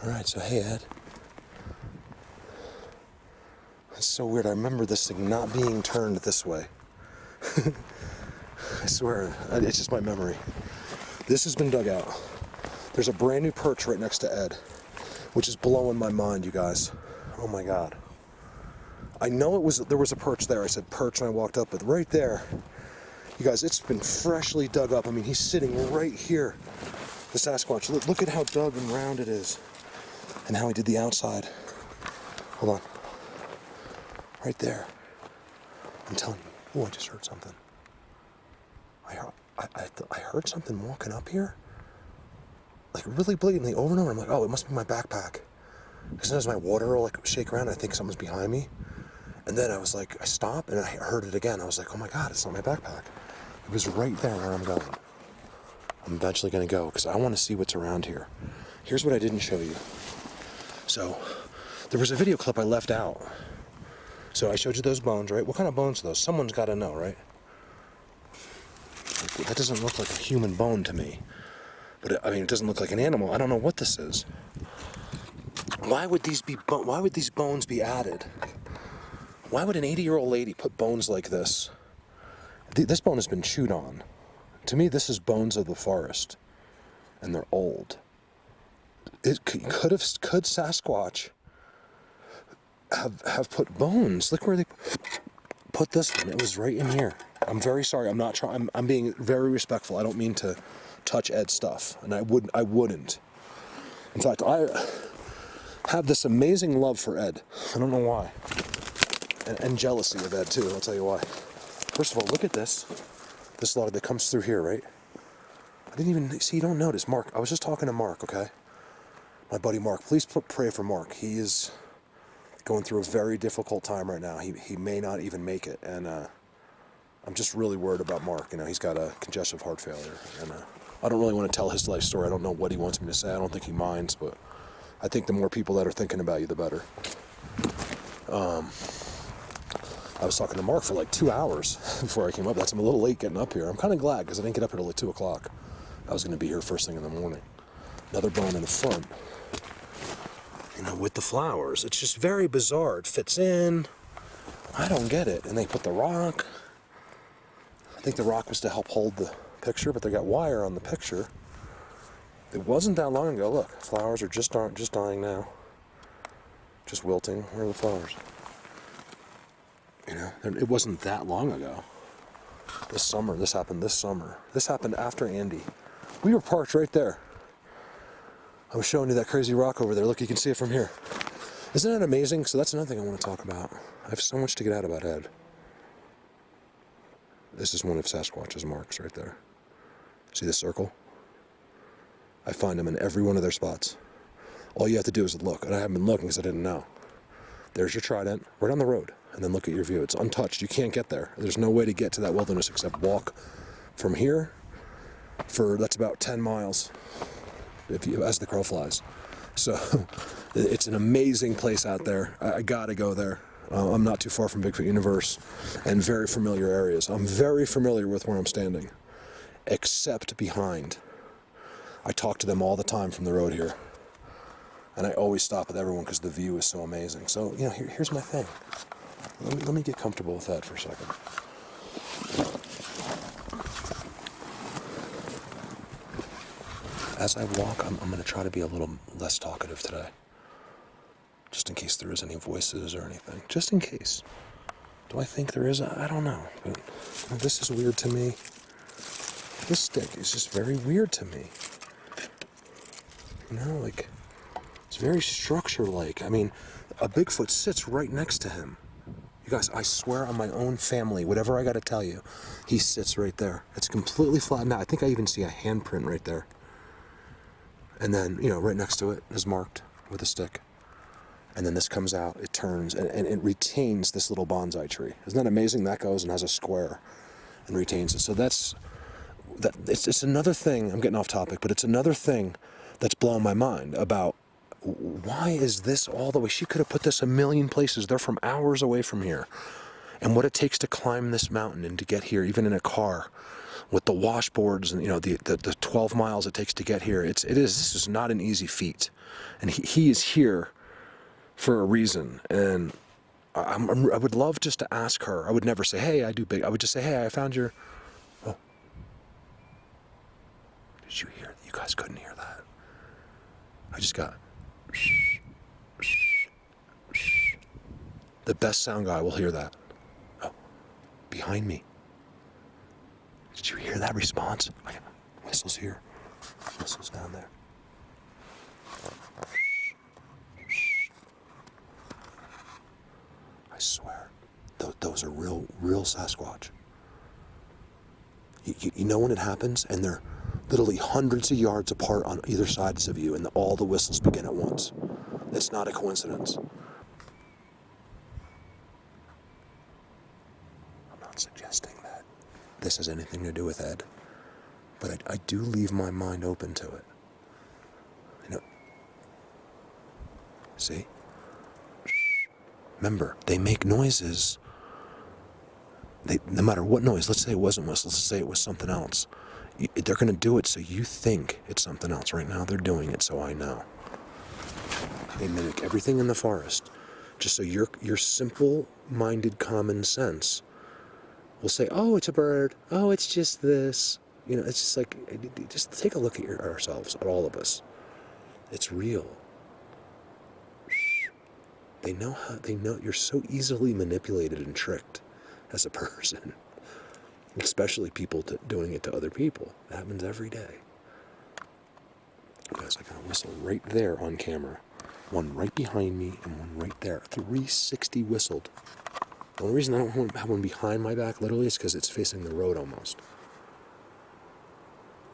Alright, so hey Ed. It's so weird, I remember this thing not being turned this way. I swear, it's just my memory. This has been dug out. There's a brand new perch right next to Ed, which is blowing my mind, you guys. Oh my God. I know there was a perch there. I said perch when I walked up, but right there, you guys, it's been freshly dug up. I mean, he's sitting right here. The Sasquatch, look at how dug and round it is. And how he did the outside. Hold on. Right there. I'm telling you. Oh, I just heard something. I heard something walking up here. Like really blatantly over and over. I'm like, oh, it must be my backpack. Because sometimes my water will like shake around and I think someone's behind me. And then I was like, I stopped and I heard it again. I was like, oh my God, it's not my backpack. It was right there where I'm going. I'm eventually going to go because I want to see what's around here. Here's what I didn't show you. So, there was a video clip I left out. So I showed you those bones, right? What kind of bones are those? Someone's got to know, right? That doesn't look like a human bone to me. But I mean, it doesn't look like an animal. I don't know what this is. Why would these bones be added? Why would an 80-year-old lady put bones like this? This bone has been chewed on. To me, this is bones of the forest, and they're old. Could Sasquatch have put bones? Look where they put this one. It was right in here. I'm very sorry. I'm not trying. I'm being very respectful. I don't mean to touch Ed's stuff, and I wouldn't. In fact, I have this amazing love for Ed. I don't know why, and jealousy of Ed too. I'll tell you why. First of all, look at this. This log that comes through here, right? I didn't even see. You don't notice, Mark. I was just talking to Mark. Okay, my buddy Mark. Please pray for Mark. He is going through a very difficult time right now. He may not even make it, and I'm just really worried about Mark. You know, he's got a congestive heart failure, and I don't really want to tell his life story. I don't know what he wants me to say. I don't think he minds, but I think the more people that are thinking about you, the better. I was talking to Mark for like 2 hours before I came up. I'm a little late getting up here. I'm kind of glad because I didn't get up here till like 2 o'clock. I was going to be here first thing in the morning. Another bone in the front. You know, with the flowers. It's just very bizarre. It fits in. I don't get it. And they put the rock. I think the rock was to help hold the picture, but they got wire on the picture. It wasn't that long ago. Look, flowers are just dying now. Just wilting. Where are the flowers? You know, it wasn't that long ago. This summer, this happened this summer. This happened after Andy. We were parked right there. I was showing you that crazy rock over there. Look, you can see it from here. Isn't that amazing? So that's another thing I want to talk about. I have so much to get out about Ed. This is one of Sasquatch's marks right there. See this circle? I find them in every one of their spots. All you have to do is look, and I haven't been looking because I didn't know. There's your trident, right on the road, and then look at your view. It's untouched. You can't get there. There's no way to get to that wilderness except walk from here that's about 10 miles, as the crow flies. So it's an amazing place out there. I gotta go there. I'm not too far from Bigfoot Universe and very familiar areas. I'm very familiar with where I'm standing, except behind. I talk to them all the time from the road here. And I always stop with everyone because the view is so amazing. So, you know, here's my thing. Let me get comfortable with that for a second. As I walk, I'm going to try to be a little less talkative today. Just in case there is any voices or anything. Just in case. Do I think there is? I don't know. But this is weird to me. This stick is just very weird to me. You know, like, it's very structure-like. I mean, a Bigfoot sits right next to him. You guys, I swear on my own family, whatever I got to tell you, he sits right there. It's completely flat. Now, I think I even see a handprint right there. And then, you know, right next to it is marked with a stick. And then this comes out, it turns, and it retains this little bonsai tree. Isn't that amazing? That goes and has a square and retains it. So it's another thing, I'm getting off topic, but it's another thing that's blowing my mind about why is this all the way? She could have put this a million places. They're from hours away from here. And what it takes to climb this mountain and to get here, even in a car. with the washboards and, you know, the 12 miles it takes to get here. This is not an easy feat. And he is here for a reason. And I would love just to ask her. I would never say, hey, I do big. I would just say, hey, I found your... Oh. Did you hear? You guys couldn't hear that. I just got... The best sound guy will hear that. Oh, behind me. Did you hear that response? I got whistles here. Whistles down there. I swear, those are real Sasquatch. You know when it happens, and they're literally hundreds of yards apart on either sides of you, and all the whistles begin at once. It's not a coincidence. I'm not suggesting that this has anything to do with Ed, but I do leave my mind open to it. You know, see? Remember, they make noises. No matter what noise, let's say it wasn't whistles, let's say it was something else. They're going to do it so you think it's something else. Right now, they're doing it so I know. They mimic everything in the forest, just so your simple-minded common sense will say, "Oh, it's a bird. Oh, it's just this." You know, it's just like, just take a look at ourselves, at all of us. It's real. They know you're so easily manipulated and tricked as a person, especially people doing it to other people. It happens every day. Guys, I got a whistle right there on camera. One right behind me and one right there. 360 whistled. The only reason I don't have one behind my back literally is because it's facing the road almost.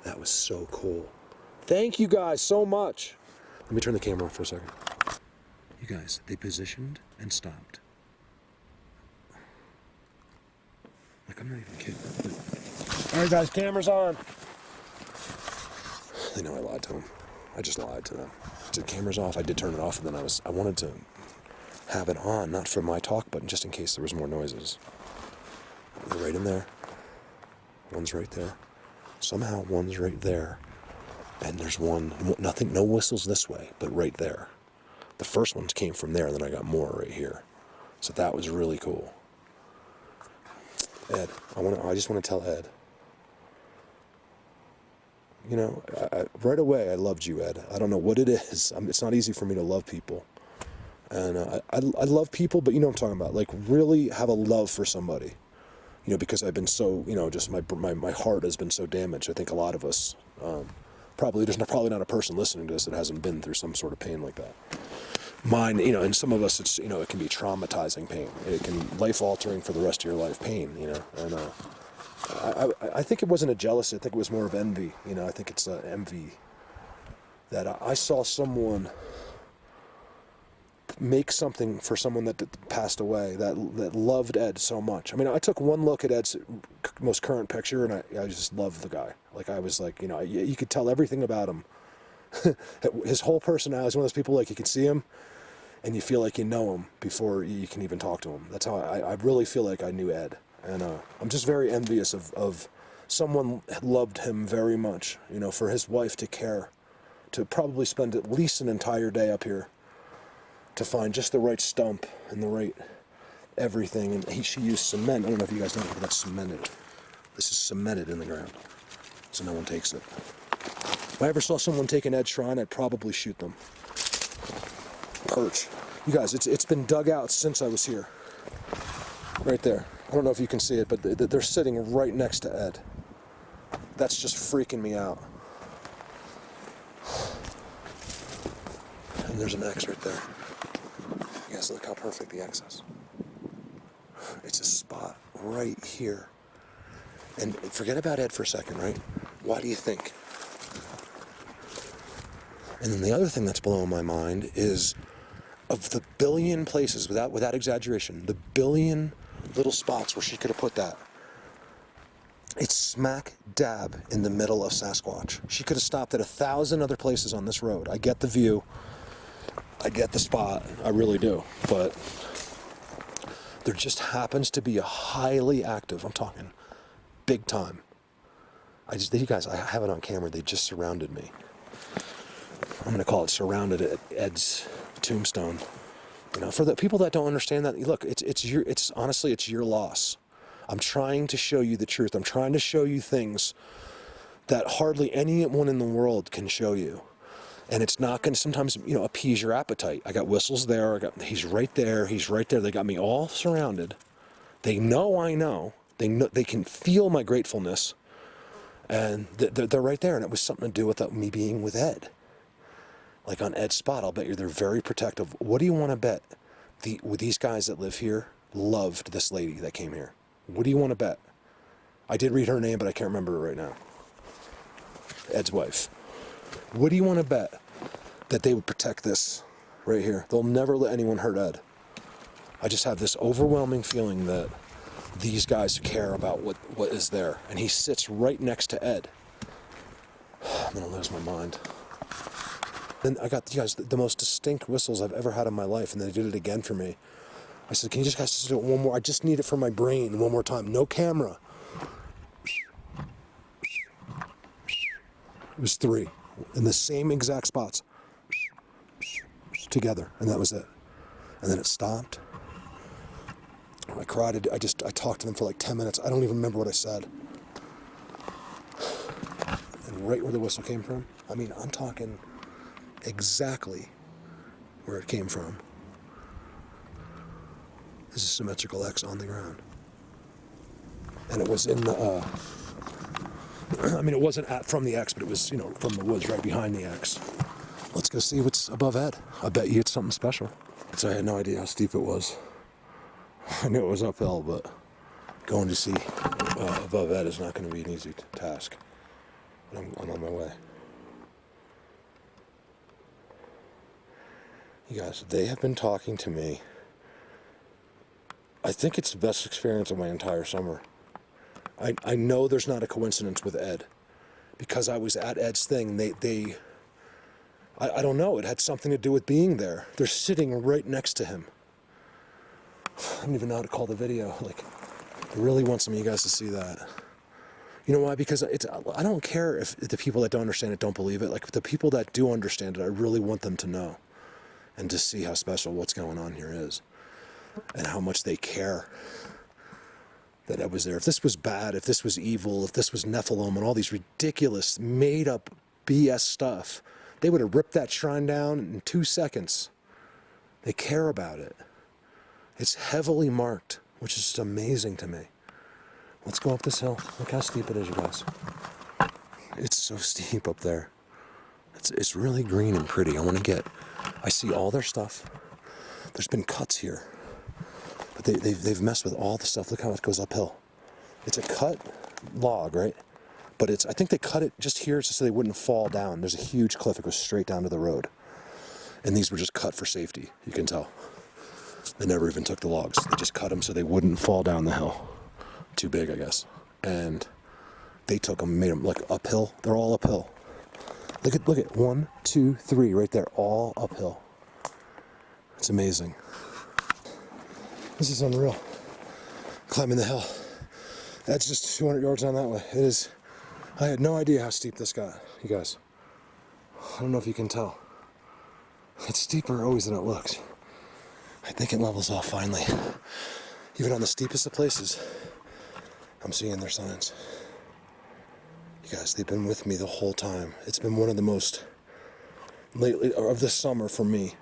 That was so cool. Thank you guys so much. Let me turn the camera off for a second. You guys, they positioned and stopped. Like, I'm not even kidding. All right, guys, camera's on. They know I lied to them. I just lied to them. I said, camera's off. I did turn it off, and then I wanted to have it on, not for my talk, but just in case there was more noises. They're right in there. One's right there. Somehow one's right there. And there's one, no whistles this way, but right there. The first ones came from there, and then I got more right here. So that was really cool. Ed, I just want to tell Ed. You know, right away I loved you, Ed. I don't know what it is. It's not easy for me to love people. And I love people, but you know what I'm talking about. Like, really have a love for somebody. You know, because I've been so, you know, just my heart has been so damaged. I think a lot of us, there's probably not a person listening to this that hasn't been through some sort of pain like that. Mine, you know, and some of us, it's, you know, it can be traumatizing pain. It can life-altering for the rest of your life pain, you know. And I think it wasn't a jealousy. I think it was more of envy. You know, I think it's envy that I saw someone make something for someone that passed away, that loved Ed so much. I mean, I took one look at Ed's most current picture, and I just loved the guy. Like, I was like, you know, you could tell everything about him. His whole personality is one of those people, like, you can see him, and you feel like you know him before you can even talk to him. That's how I really feel like I knew Ed. And I'm just very envious of someone loved him very much, you know, for his wife to care, to probably spend at least an entire day up here to find just the right stump and the right everything. And she used cement. I don't know if you guys know, but that's cemented. This is cemented in the ground, so no one takes it. If I ever saw someone take an Ed shrine, I'd probably shoot them. Perch. You guys, it's been dug out since I was here. Right there. I don't know if you can see it, but they're sitting right next to Ed. That's just freaking me out. And there's an X right there. You guys, look how perfect the X is. It's a spot right here. And forget about Ed for a second, right? Why do you think? And then the other thing that's blowing my mind is, of the billion places, without exaggeration, the billion little spots where she could have put that, it's smack dab in the middle of Sasquatch. She could have stopped at 1,000 other places on this road. I get the view, I get the spot, I really do, but there just happens to be a highly active, I'm talking big time, You guys, I have it on camera. They just surrounded me. I'm gonna call it surrounded at Ed's tombstone. You know, for the people that don't understand that, look, it's honestly, it's your loss. I'm trying to show you the truth. I'm trying to show you things that hardly anyone in the world can show you. And it's not going to sometimes, you know, appease your appetite. I got whistles there. He's right there. He's right there. They got me all surrounded. They know I know. They can feel my gratefulness. And they're right there. And it was something to do with me being with Ed. Like on Ed's spot, I'll bet you they're very protective. What do you want to bet? These guys that live here loved this lady that came here. What do you want to bet? I did read her name, but I can't remember it right now. Ed's wife. What do you want to bet that they would protect this right here? They'll never let anyone hurt Ed. I just have this overwhelming feeling that these guys care about what is there. And he sits right next to Ed. I'm going to lose my mind. Then I got, you guys, the most distinct whistles I've ever had in my life, and they did it again for me. I said, can you guys just do it one more? I just need it for my brain one more time. No camera. It was 3 in the same exact spots together, and that was it. And then it stopped. I cried. I talked to them for like 10 minutes. I don't even remember what I said. And right where the whistle came from, I mean, I'm talking exactly where it came from. This is symmetrical X on the ground. And it was in the, I mean, it wasn't from the X, but it was, you know, from the woods right behind the X. Let's go see what's above Ed. I bet you it's something special. So I had no idea how steep it was. I knew it was uphill, but going to see above Ed is not going to be an easy task. But I'm on my way. You guys, they have been talking to me. I think it's the best experience of my entire summer. I know there's not a coincidence with Ed, because I was at Ed's thing. I don't know. It had something to do with being there. They're sitting right next to him. I don't even know how to call the video. Like, I really want some of you guys to see that. You know why? Because I don't care if the people that don't understand it don't believe it. Like, the people that do understand it, I really want them to know and to see how special what's going on here is and how much they care that I was there. If this was bad, if this was evil, if this was Nephilim and all these ridiculous, made-up BS stuff, they would have ripped that shrine down in 2 seconds. They care about it. It's heavily marked, which is just amazing to me. Let's go up this hill. Look how steep it is, you guys. It's so steep up there. It's really green and pretty. I see all their stuff. There's been cuts here. But they've messed with all the stuff. Look how it goes uphill. It's a cut log, right? But I think they cut it just here just so they wouldn't fall down. There's a huge cliff. It goes straight down to the road. And these were just cut for safety, you can tell. They never even took the logs. They just cut them so they wouldn't fall down the hill. Too big, I guess. And they took them, made them like uphill. They're all uphill. Look at 1, 2, 3 right there, all uphill. It's amazing. This is unreal. Climbing the hill. That's just 200 yards down that way. It is. I had no idea how steep this got, you guys. I don't know if you can tell. It's steeper always than it looks. I think it levels off finally. Even on the steepest of places, I'm seeing their signs. You guys, they've been with me the whole time. It's been one of the most, lately, of this summer for me.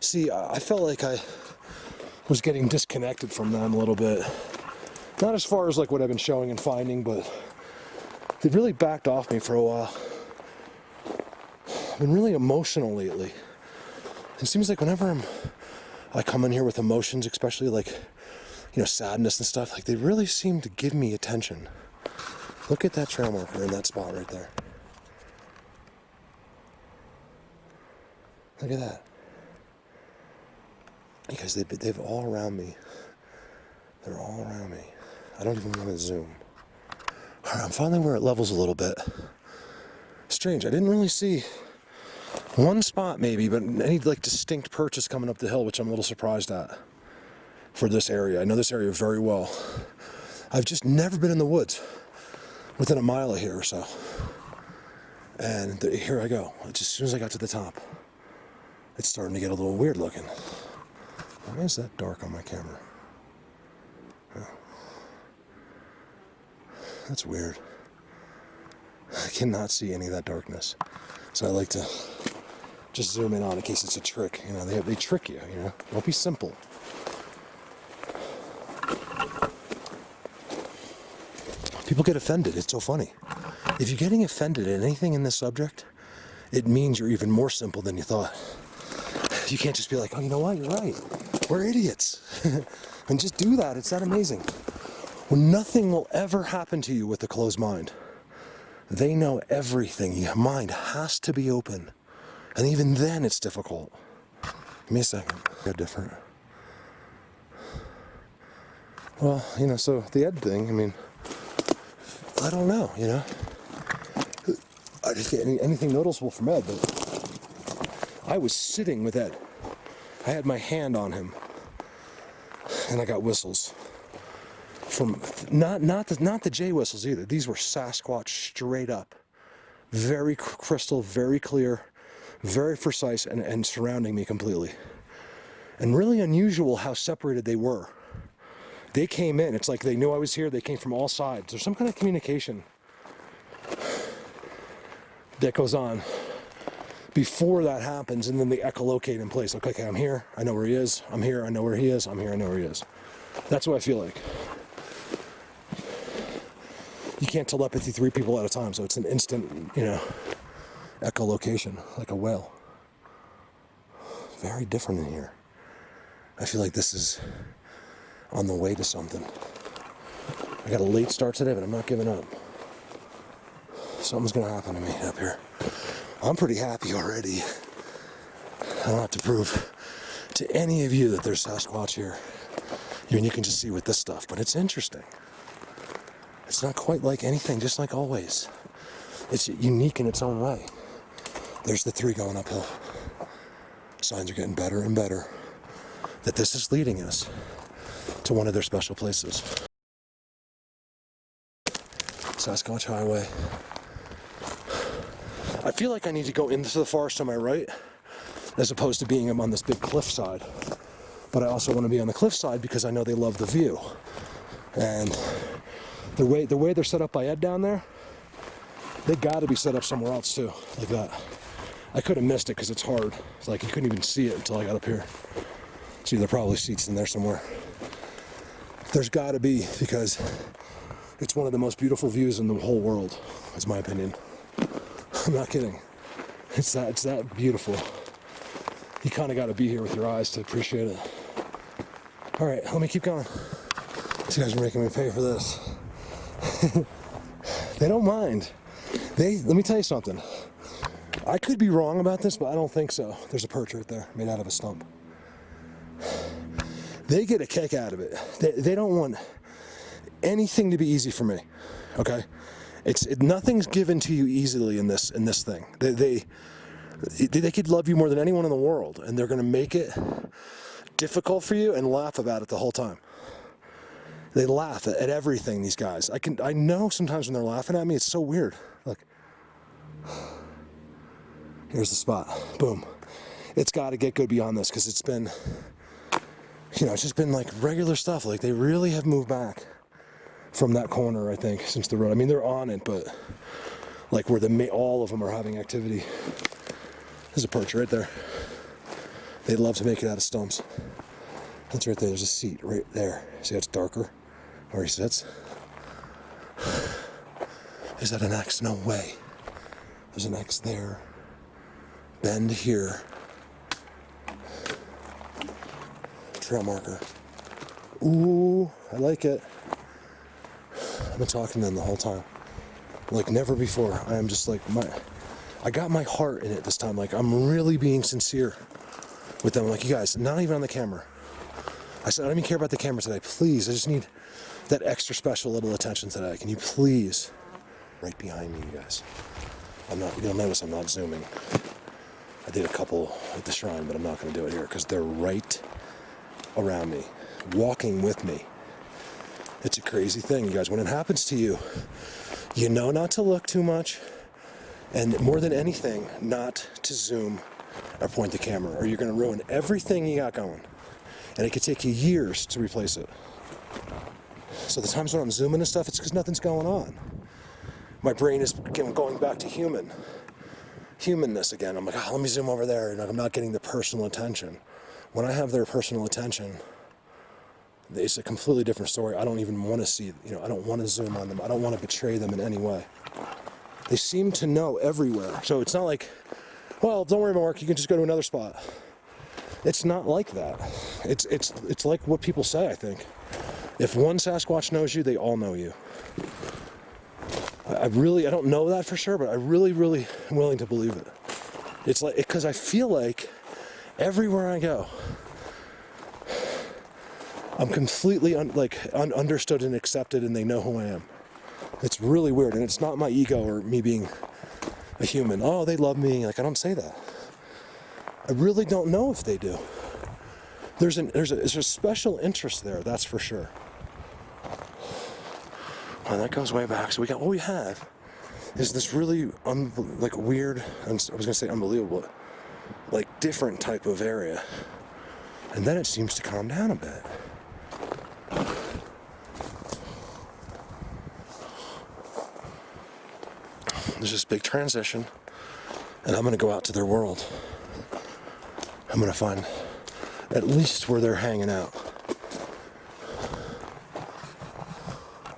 See, I felt like I was getting disconnected from them a little bit. Not as far as like what I've been showing and finding, but they've really backed off me for a while. I've been really emotional lately. It seems like whenever I come in here with emotions, especially like, you know, sadness and stuff, like they really seem to give me attention. Look at that trail marker in that spot right there. Look at that. Because they've all around me. They're all around me. I don't even want to zoom. All right, I'm finally where it levels a little bit. Strange, I didn't really see one spot maybe, but any like distinct perches coming up the hill, which I'm a little surprised at for this area. I know this area very well. I've just never been in the woods. within a mile of here or so. And here I go. Just as soon as I got to the top, it's starting to get a little weird looking. Why is that dark on my camera? Oh. That's weird. I cannot see any of that darkness. So I like to just zoom in on in case it's a trick. You know, they trick you, you know. Don't be simple. People get offended. It's so funny. If you're getting offended at anything in this subject, it means you're even more simple than you thought. You can't just be like, oh, you know what? You're right. We're idiots. And just do that. It's that amazing. Well, nothing will ever happen to you with a closed mind. They know everything. Your mind has to be open. And even then, it's difficult. Give me a second. Got different. Well, you know, so the Ed thing, I mean, I don't know, you know. I didn't get anything noticeable from Ed, but I was sitting with Ed. I had my hand on him, and I got whistles from not the J whistles either. These were Sasquatch straight up, very crystal, very clear, very precise, and surrounding me completely. And really unusual how separated they were. They came in. It's like they knew I was here. They came from all sides. There's some kind of communication that goes on before that happens, and then they echolocate in place. Like, okay, I'm here. I know where he is. I'm here. I know where he is. I'm here. I know where he is. That's what I feel like. You can't telepathy 3 people at a time, so it's an instant, you know, echolocation, like a whale. Very different in here. I feel like this is on the way to something. I got a late start today, but I'm not giving up. Something's gonna happen to me up here. I'm pretty happy already. I don't have to prove to any of you that there's Sasquatch here. I mean, you can just see with this stuff, but it's interesting. It's not quite like anything, just like always. It's unique in its own way. There's the 3 going uphill. Signs are getting better and better that this is leading us to one of their special places. Sasquatch Highway. I feel like I need to go into the forest on my right as opposed to being on this big cliffside. But I also want to be on the cliffside because I know they love the view. And the way they're set up by Ed down there, they got to be set up somewhere else too, like that. I could have missed it because it's hard. It's like you couldn't even see it until I got up here. See, there are probably seats in there somewhere. There's got to be, because it's one of the most beautiful views in the whole world, is my opinion. I'm not kidding. It's that beautiful. You kind of got to be here with your eyes to appreciate it. All right, let me keep going. These guys are making me pay for this. They don't mind. Let me tell you something. I could be wrong about this, but I don't think so. There's a perch right there, made out of a stump. They get a kick out of it. They don't want anything to be easy for me. Okay, nothing's given to you easily in this thing. They could love you more than anyone in the world, and they're going to make it difficult for you and laugh about it the whole time. They laugh at everything. These guys. I know sometimes when they're laughing at me, it's so weird. Look, here's the spot. Boom. It's got to get good beyond this because it's been. You know, it's just been like regular stuff. Like they really have moved back from that corner, I think, since the road. I mean, they're on it, but like where all of them are having activity. There's a perch right there. They love to make it out of stumps. That's right there. There's a seat right there. See, it's darker where he sits. Is that an X? No way. There's an X there. Bend here. Trail marker. Ooh, I like it. I've been talking to them the whole time. Like never before. I am just like, I got my heart in it this time. Like I'm really being sincere with them. Like, you guys, not even on the camera. I said, I don't even care about the camera today. Please, I just need that extra special little attention today. Can you please? Right behind me, you guys. You'll notice I'm not zooming. I did a couple at the shrine, but I'm not going to do it here because they're right around me, walking with me. It's a crazy thing, you guys. When it happens to you, You know not to look too much, and more than anything, not to zoom or point the camera, or you're going to ruin everything you got going. And it could take you years to replace it. So the times when I'm zooming and stuff, it's because nothing's going on. My brain is going back to humanness again. I'm like, oh, let me zoom over there, and I'm not getting the personal attention. When I have their personal attention, it's a completely different story. I don't even want to see, I don't want to zoom on them. I don't want to betray them in any way. They seem to know everywhere. So it's not like, well, don't worry about work, you can just go to another spot. It's not like that. It's like what people say, I think. If one Sasquatch knows you, they all know you. I don't know that for sure, but I really am willing to believe it. It's like, because I feel like everywhere I go, I'm completely understood and accepted, and they know who I am. It's really weird, and it's not my ego or me being a human. Oh, they love me. Like, I don't say that. I really don't know if they do. There's a special interest there, that's for sure. Well, that goes way back. So what we have is this really weird, I was gonna say unbelievable, different type of area, and then it seems to calm down a bit. There's this big transition, and I'm gonna go out to their world. I'm gonna find at least where they're hanging out.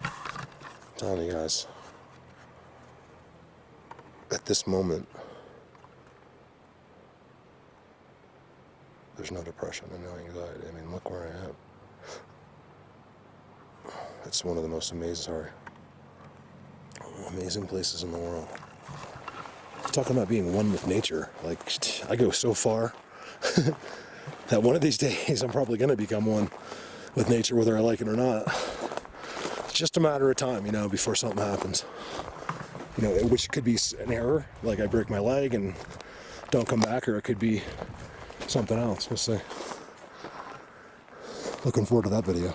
I'm telling you guys, at this moment, there's no depression and no anxiety. I mean, look where I am. It's one of the most amazing places in the world. Talking about being one with nature. I go so far that one of these days I'm probably going to become one with nature, whether I like it or not. It's just a matter of time, before something happens. Which could be an error, like I break my leg and don't come back, or it could be something else. We'll see. Looking forward to that video.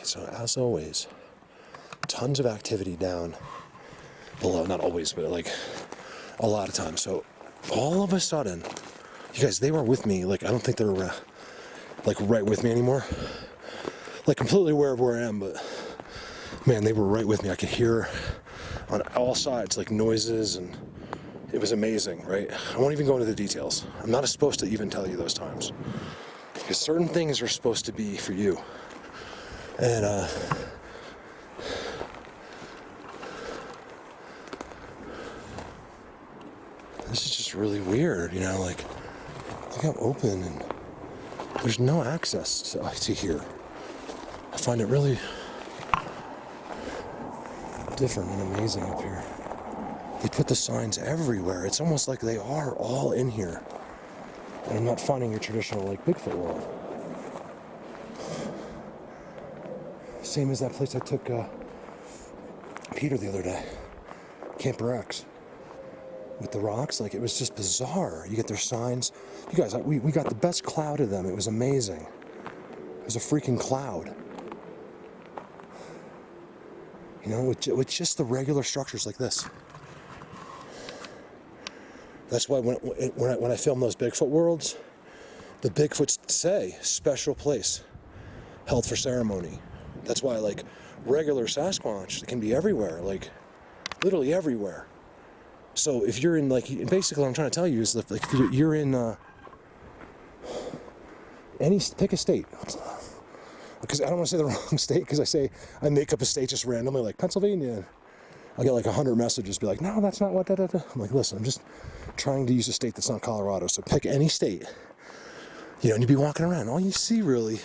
So as always, tons of activity down below. Not always, but a lot of times. So all of a sudden, you guys, they were with me. I don't think they were right with me anymore. Completely aware of where I am, but man, they were right with me. I could hear on all sides noises, and it was amazing, right? I won't even go into the details. I'm not supposed to even tell you those times, because certain things are supposed to be for you. And this is just really weird, look how open, and there's no access to here. I find it really different and amazing up here. They put the signs everywhere. It's almost like they are all in here. And I'm not finding your traditional Bigfoot world. Same as that place I took Peter the other day, Camper X, with the rocks. It was just bizarre. You get their signs. You guys, we got the best cloud of them. It was amazing. It was a freaking cloud. With just the regular structures like this. That's why when I film those Bigfoot worlds, the Bigfoots say special place, held for ceremony. That's why, regular Sasquatch can be everywhere, literally everywhere. So if you're in, basically what I'm trying to tell you is that, if you're in pick a state. Because I don't want to say the wrong state, because I make up a state just randomly, Pennsylvania. I'll get 100 messages, be like, no, that's not what, I'm like, listen, I'm just trying to use a state that's not Colorado. So pick any state, and you'd be walking around. All you see really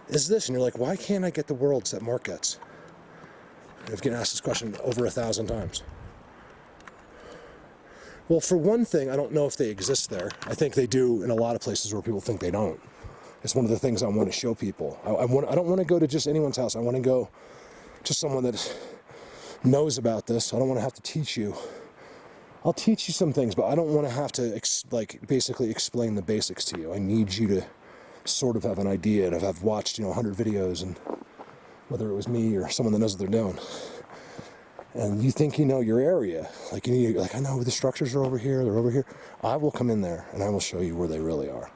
is this, and you're like, why can't I get the worlds that Mark gets? I've been asked this question over 1,000 times. Well, for one thing, I don't know if they exist there. I think they do in a lot of places where people think they don't. It's one of the things I want to show people. I don't want to go to just anyone's house. I want to go to someone that knows about this. I don't want to have to teach you. I'll teach you some things, but I don't want to have to basically explain the basics to you. I need you to sort of have an idea, and if I've watched 100 videos, and whether it was me or someone that knows what they're doing, and you think you know your area, like I know the structures are over here, they're over here. I will come in there and I will show you where they really are.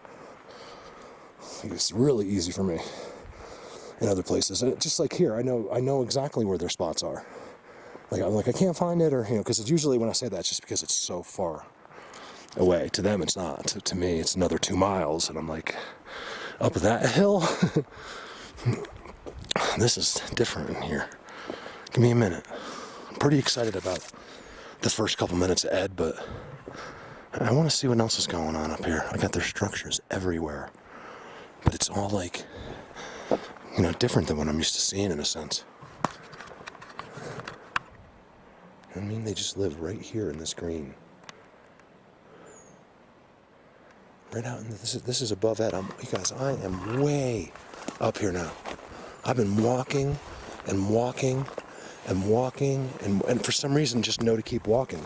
It's really easy for me in other places, and just like here, I know exactly where their spots are. Like I'm like, I can't find it, or because it's usually when I say that, it's just because it's so far away. To them, it's not. To me, it's another 2 miles, and I'm like, up that hill. This is different in here. Give me a minute. I'm pretty excited about the first couple minutes of Ed, but I want to see what else is going on up here. I got their structures everywhere, but it's all like, different than what I'm used to seeing in a sense. I mean, they just live right here in this green. Right out in this is above Ed. You guys, I am way up here now. I've been walking and walking and walking, and for some reason just know to keep walking.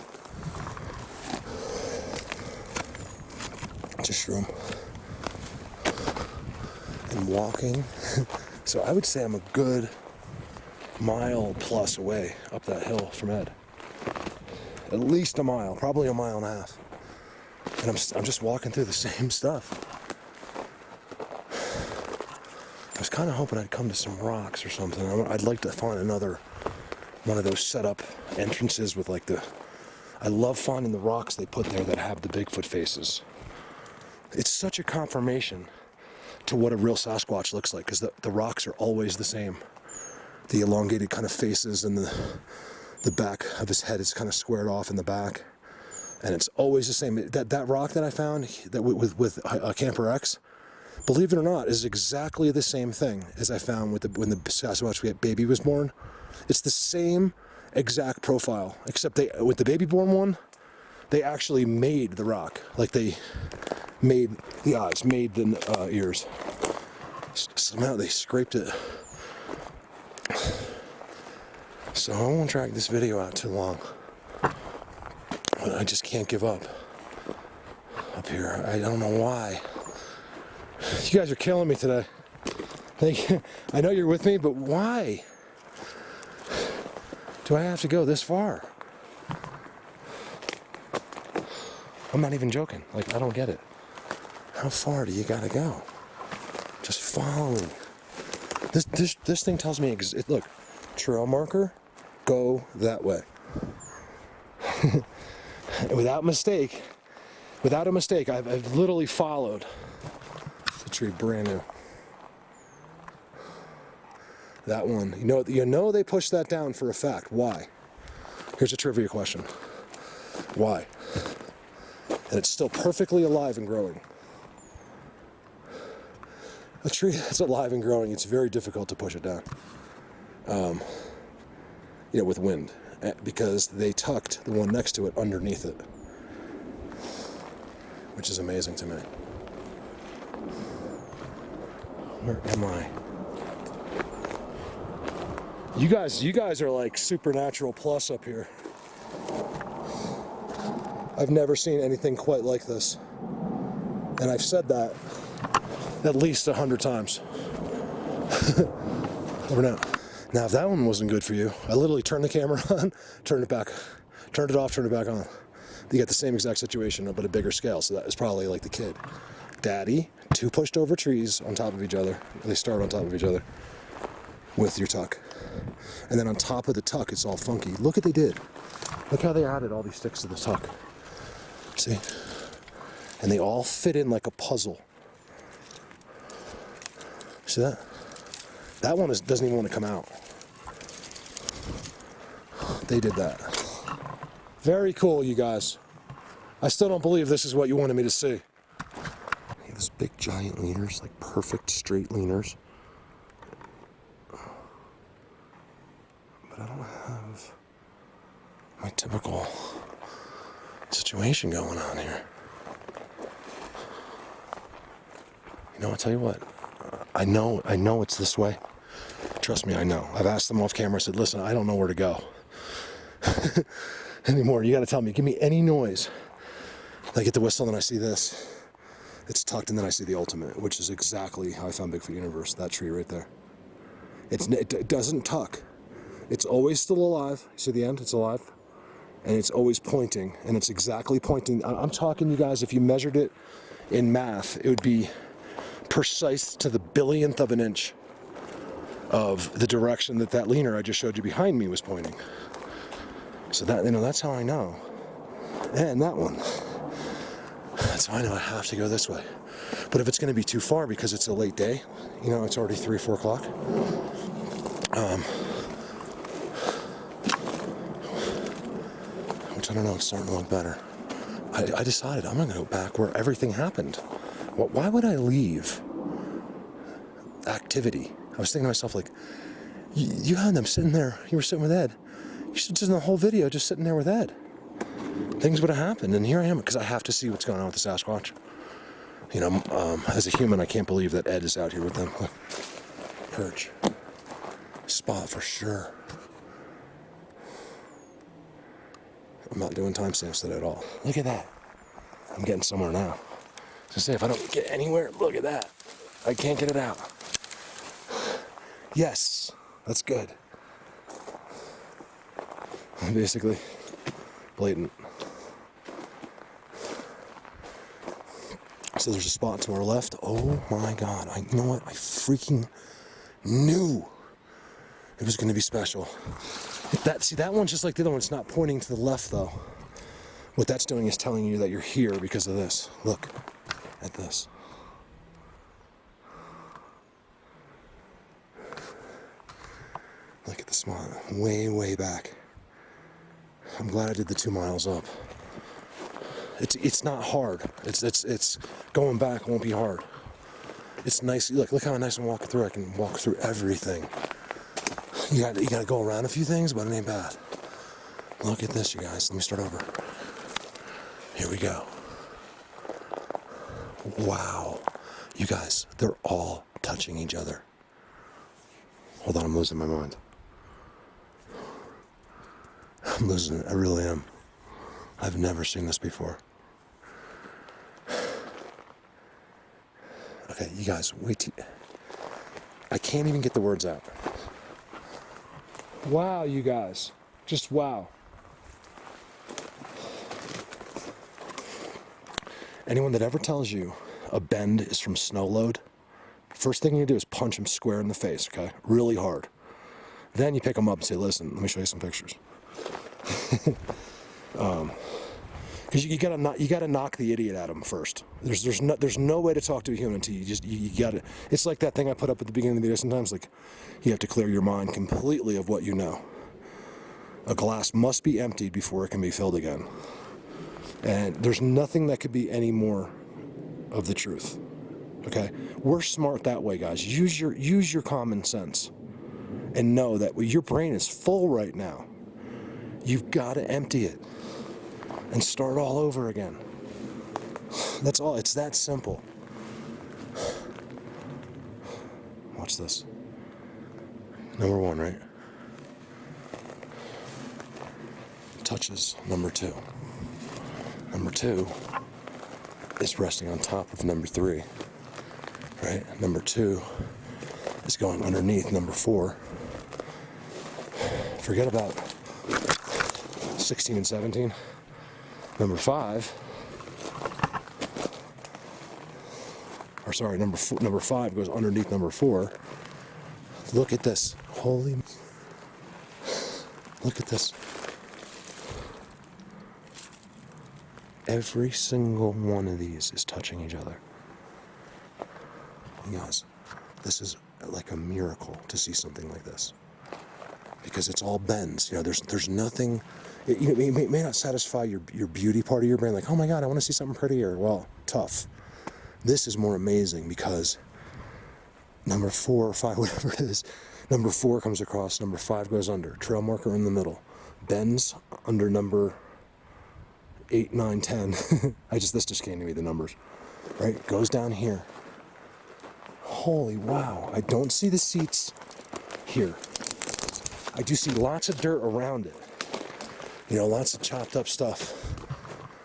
Just room. And walking. So I would say I'm a good mile plus away up that hill from Ed. At least a mile, probably a mile and a half. And I'm just walking through the same stuff. I was kind of hoping I'd come to some rocks or something. I'd like to find another one of those set up entrances with I love finding the rocks they put there that have the Bigfoot faces. It's such a confirmation to what a real Sasquatch looks like, because the rocks are always the same. The elongated kind of faces, and the back of his head is kind of squared off in the back. And it's always the same. That rock that I found that with Camper X, believe it or not, is exactly the same thing as I found when the Sasquatch baby was born. It's the same exact profile, except with the baby born one, they actually made the rock. Like they made the eyes, made the ears. Somehow they scraped it. So I won't drag this video out too long. But I just can't give up here. I don't know why. You guys are killing me today. I know you're with me, but why do I have to go this far? I'm not even joking. I don't get it. How far do you gotta go? Just following. This thing tells me, look, trail marker, go that way. Without a mistake, I've literally followed the tree, brand new. That one, you know they pushed that down for a fact. Why? Here's a trivia question. Why? And it's still perfectly alive and growing. A tree that's alive and growing, it's very difficult to push it down. With wind, because they tucked the one next to it underneath it, which is amazing to me. Where am I? You guys are like supernatural plus up here. I've never seen anything quite like this, and I've said that at least 100 times. Over now. Now, if that one wasn't good for you, I literally turned the camera on, turned it back, turned it off, turned it back on. You get the same exact situation, but a bigger scale. So that was probably like the kid. Daddy, 2 pushed over trees on top of each other. They start on top of each other with your tuck. And then on top of the tuck, it's all funky. Look what they did. Look how they added all these sticks to the tuck. See? And they all fit in like a puzzle. See that? That one doesn't even want to come out. They did that. Very cool, you guys. I still don't believe this is what you wanted me to see. These big giant leaners, like perfect straight leaners. But I don't have my typical situation going on here. I'll tell you what. I know it's this way. Trust me, I know. I've asked them off camera. I said, listen, I don't know where to go anymore. You got to tell me. Give me any noise. I get the whistle and I see this. It's tucked, and then I see the ultimate, which is exactly how I found Bigfoot Universe. That tree right there. It doesn't tuck. It's always still alive. You see the end? It's alive. And it's always pointing, and it's exactly pointing. I'm talking, you guys, if you measured it in math, it would be precise to the billionth of an inch of the direction that leaner I just showed you behind me was pointing. So that, that's how I know. And that one. That's how I know I have to go this way. But if it's going to be too far because it's a late day, it's already 3 or 4 o'clock. Which I don't know, it's starting to look better. I decided I'm going to go back where everything happened. Why would I leave activity? I was thinking to myself, like, you had them sitting there, you were sitting with Ed. You should just in the whole video just sitting there with Ed. Things would have happened, and here I am, because I have to see what's going on with the Sasquatch. As a human, I can't believe that Ed is out here with them. Perch. Spot for sure. I'm not doing timestamps today at all. Look at that. I'm getting somewhere now. So say if I don't get anywhere, look at that. I can't get it out. Yes, that's good. Basically, blatant. So there's a spot to our left. Oh my God, you know what? I freaking knew it was going to be special. That one's just like the other one. It's not pointing to the left though. What that's doing is telling you that you're here because of this. Look at this. Look at the spot, way, way back. I'm glad I did the 2 miles up. It's not hard. It's going back won't be hard. It's nice. Look how nice I'm walking through. I can walk through everything. You got to go around a few things, but it ain't bad. Look at this, you guys. Let me start over. Here we go. Wow. You guys, they're all touching each other. Hold on, I'm losing my mind. I'm losing it. I really am. I've never seen this before. Okay, you guys, wait. I can't even get the words out. Wow, you guys. Just wow. Anyone that ever tells you a bend is from snow load, first thing you do is punch them square in the face, okay? Really hard. Then you pick them up and say, listen, let me show you some pictures. Because you gotta knock the idiot at him first. There's no way to talk to a human until you gotta. It's like that thing I put up at the beginning of the video. Sometimes, like, you have to clear your mind completely of what you know. A glass must be emptied before it can be filled again. And there's nothing that could be any more of the truth. Okay, we're smart that way, guys. Use your common sense, and know that your brain is full right now. You've got to empty it and start all over again. That's all. It's that simple. Watch this. Number 1, right? Touches number 2. Number 2 is resting on top of number 3. Right? Number 2 is going underneath number 4. Forget about 16 and 17. Number 5, or sorry, number 5 goes underneath number 4. Look at this. Look at this. Every single one of these is touching each other. You guys, this is like a miracle to see something like this. Because it's all bends. There's nothing. It may not satisfy your beauty part of your brain, like, oh my God, I want to see something prettier. Well, tough. This is more amazing because number 4 or 5, whatever it is, number 4 comes across, number 5 goes under, trail marker in the middle, bends under number 8, 9, 10. This just came to me, the numbers, right? Goes down here. Holy wow! I don't see the seats here. I do see lots of dirt around it. You know, lots of chopped up stuff,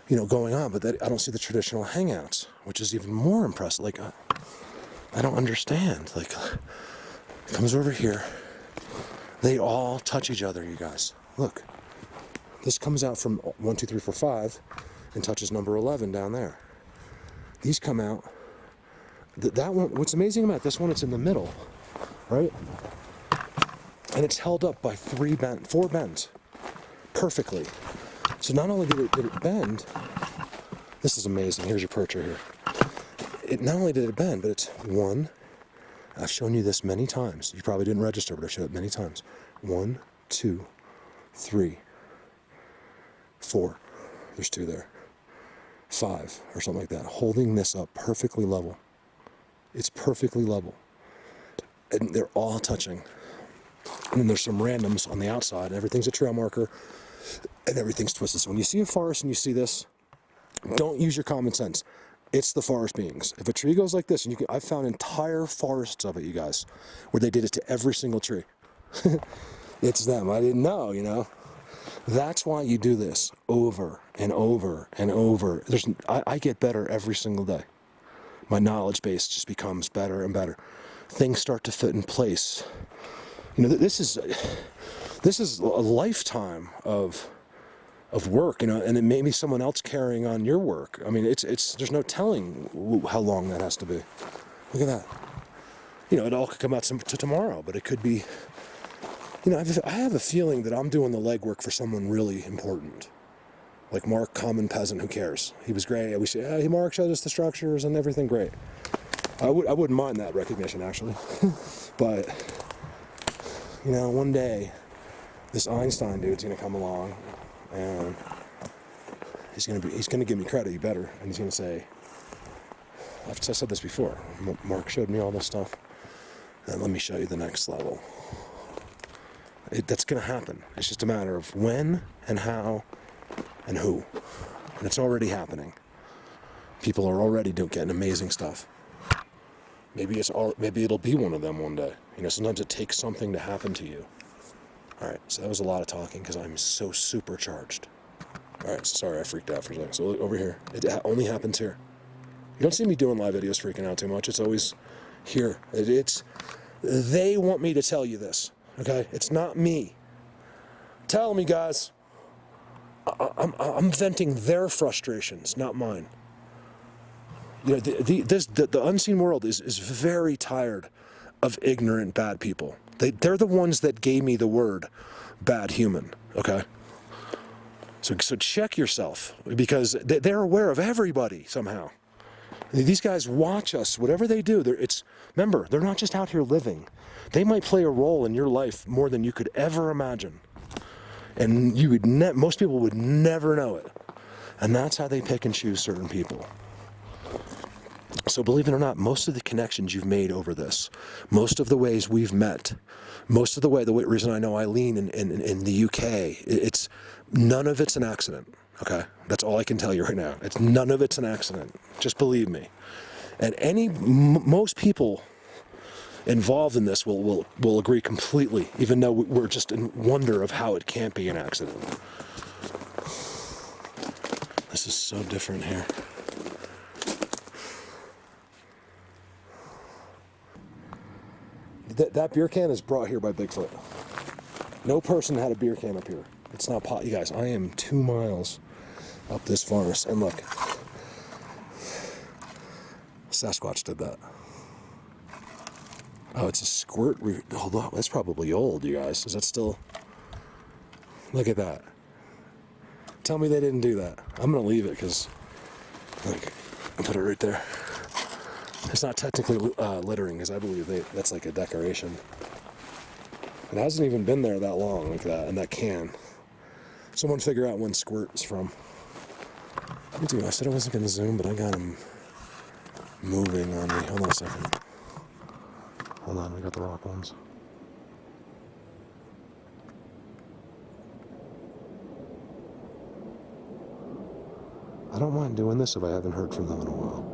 you know, going on, but I don't see the traditional hangouts, which is even more impressive. Like, I don't understand. Like, it comes over here. They all touch each other, you guys. Look. This comes out from 1, 2, 3, 4, 5 and touches number 11 down there. These come out. That one, what's amazing about this one, it's in the middle, right? And it's held up by 4 bends perfectly. So not only did it bend, this is amazing. Here's your perch right here. It not only did it bend, but it's 1. I've shown you this many times. You probably didn't register, but I've shown it many times. 1, 2, 3, 4. There's 2 there. 5 or something like that. Holding this up perfectly level. It's perfectly level. And they're all touching. And then there's some randoms on the outside. Everything's a trail marker. And everything's twisted. So when you see a forest and you see this, don't use your common sense. It's the forest beings. If a tree goes like this, and I've found entire forests of it, you guys, where they did it to every single tree. It's them. I didn't know, you know. That's why you do this over and over and over. I get better every single day. My knowledge base just becomes better and better. Things start to fit in place. You know, this is a lifetime of work, you know, and it may be someone else carrying on your work. I mean, there's no telling how long that has to be. Look at that. You know, it all could come out to tomorrow, but it could be. You know, I have a feeling that I'm doing the legwork for someone really important. Like Mark, common peasant, who cares? He was great. We say, hey, Mark showed us the structures and everything great. I wouldn't mind that recognition, actually. But, you know, one day, this Einstein dude's gonna come along, and he's gonna give me credit, you better. And he's gonna say, I've said this before, Mark showed me all this stuff, and let me show you the next level. That's going to happen. It's just a matter of when and how and who. And it's already happening. People are already getting amazing stuff. Maybe it'll be one of them one day. You know, sometimes it takes something to happen to you. All right, so that was a lot of talking because I'm so supercharged. All right, sorry I freaked out for a second. So over here, it only happens here. You don't see me doing live videos freaking out too much. It's always here. They want me to tell you this. Okay, it's not me. Tell me, guys. I'm venting their frustrations, not mine. You know, the unseen world is very tired of ignorant, bad people. They're the ones that gave me the word bad human. Okay. So check yourself, because they're aware of everybody somehow. These guys watch us, whatever they do. Remember, they're not just out here living. They might play a role in your life more than you could ever imagine. And most people would never know it. And that's how they pick and choose certain people. So believe it or not, most of the connections you've made over this, most of the ways we've met, most of the reason I know Eileen in the UK, none of it's an accident. Okay, that's all I can tell you right now. None of it's an accident. Just believe me. And most people involved in this will agree completely, even though we're just in wonder of how it can't be an accident. This is so different here. That beer can is brought here by Bigfoot. No person had a beer can up here. It's not pot. You guys, I am 2 miles up this forest, and look, Sasquatch did that. Oh, it's a squirt. Hold on, that's probably old, you guys. Is that still? Look at that. Tell me they didn't do that. I'm gonna leave it because, look, I'll put it right there. It's not technically littering, because I believe that's like a decoration. It hasn't even been there that long, like that, in that can. Someone figure out when squirt is from. I said I wasn't gonna zoom, but I got him moving on me. Hold on a second. Hold on, we got the rock ones. I don't mind doing this if I haven't heard from them in a while.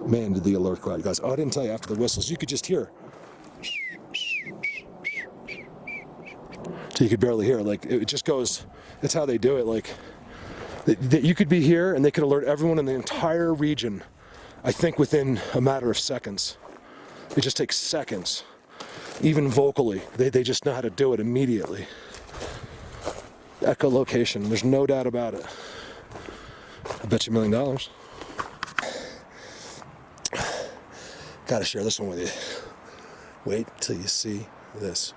Man, did the alert go out, guys. Oh, I didn't tell you, after the whistles, you could just hear. So you could barely hear. Like, it just goes, that's how they do it. Like, that you could be here and they could alert everyone in the entire region, I think within a matter of seconds. It just takes seconds. Even vocally, they just know how to do it immediately. Echolocation, there's no doubt about it. I bet you $1 million. Gotta share this one with you. Wait till you see this.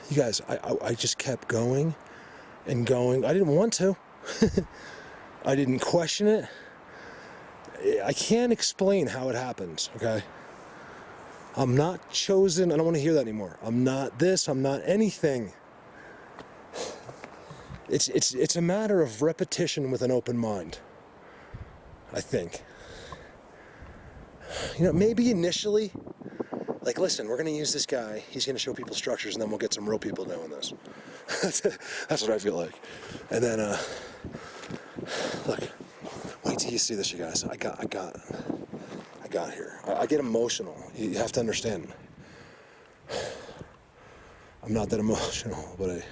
You guys, I just kept going and going. I didn't want to. I didn't question it. I can't explain how it happens, okay? I'm not chosen. I don't want to hear that anymore. I'm not this. I'm not anything. It's a matter of repetition with an open mind, I think. You know, maybe initially, like, listen, we're going to use this guy. He's going to show people structures, and then we'll get some real people doing this. That's what I feel like. And then, look, wait till you see this, you guys. I got here. I get emotional. You have to understand. I'm not that emotional, but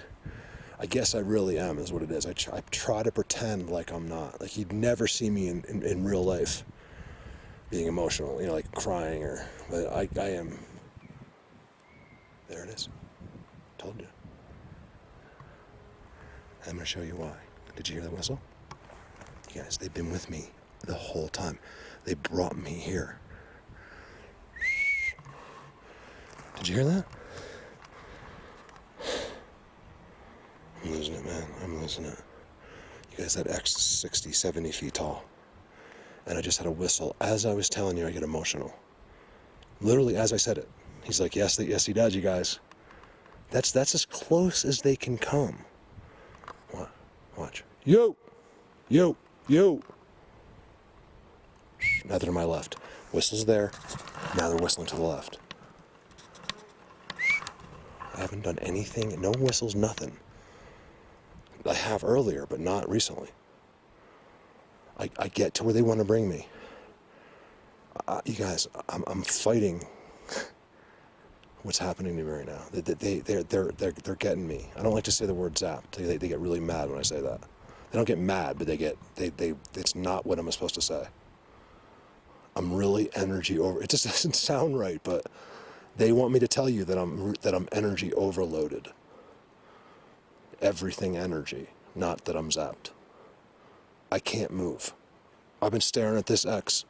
I guess I really am, is what it is. I try to pretend like I'm not. Like, you'd never see me in real life being emotional, you know, like crying but I am. There it is. Told you. I'm going to show you why. Did you hear the whistle? You guys, they've been with me the whole time. They brought me here. Did you hear that? I'm losing it, man. I'm losing it. You guys, that X is 60, 70 feet tall. And I just had a whistle. As I was telling you, I get emotional. Literally, as I said it. He's like, yes, he does, you guys. That's as close as they can come. What? Watch. Yo! Yo! Yo! Now they're to my left. Whistle's there. Now they're whistling to the left. I haven't done anything. No whistles, nothing. I have earlier, but not recently. I get to where they want to bring me. You guys, I'm fighting what's happening to me right now. They're getting me. I don't like to say the word zapped. They get really mad when I say that. They don't get mad, but it's not what I'm supposed to say. I'm really energy over. It just doesn't sound right, but they want me to tell you that I'm energy overloaded. Everything energy, not that I'm zapped. I can't move. I've been staring at this X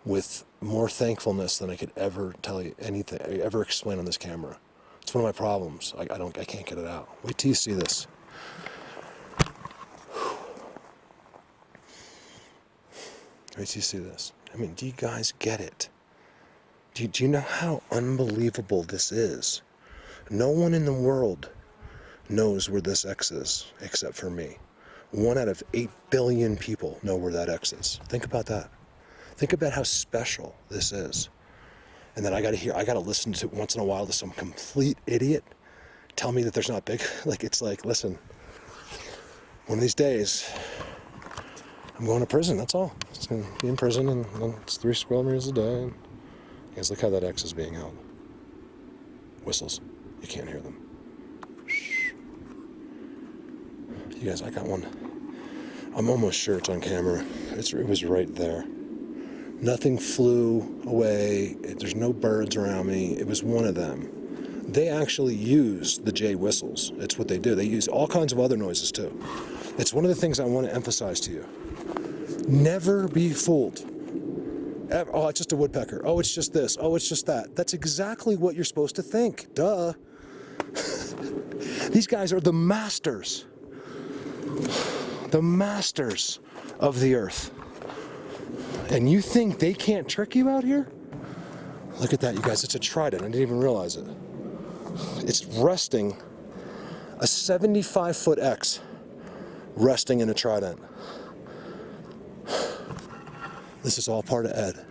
with more thankfulness than I could ever tell you anything, ever explain on this camera. It's one of my problems. I can't get it out. Wait till you see this. Wait till you see this. I mean, do you guys get it? Do you know how unbelievable this is? No one in the world knows where this X is except for me. 1 out of 8 billion people know where that X is. Think about that. Think about how special this is. And then I gotta listen to once in a while to some complete idiot tell me that there's not big. Like, it's like, listen, one of these days, I'm going to prison, that's all. It's gonna be in prison, and it's 3 square meters a day. And you guys, look how that X is being held. Whistles, you can't hear them. You guys, I got one. I'm almost sure it's on camera. It was right there. Nothing flew away. There's no birds around me. It was one of them. They actually use the J whistles. It's what they do. They use all kinds of other noises too. It's one of the things I want to emphasize to you. Never be fooled. Oh, it's just a woodpecker. Oh, it's just this. Oh, it's just that. That's exactly what you're supposed to think. Duh. These guys are the masters. The masters of the earth. And you think they can't trick you out here? Look at that, you guys. It's a trident. I didn't even realize it. It's resting, a 75-foot X resting in a trident. This is all part of Ed.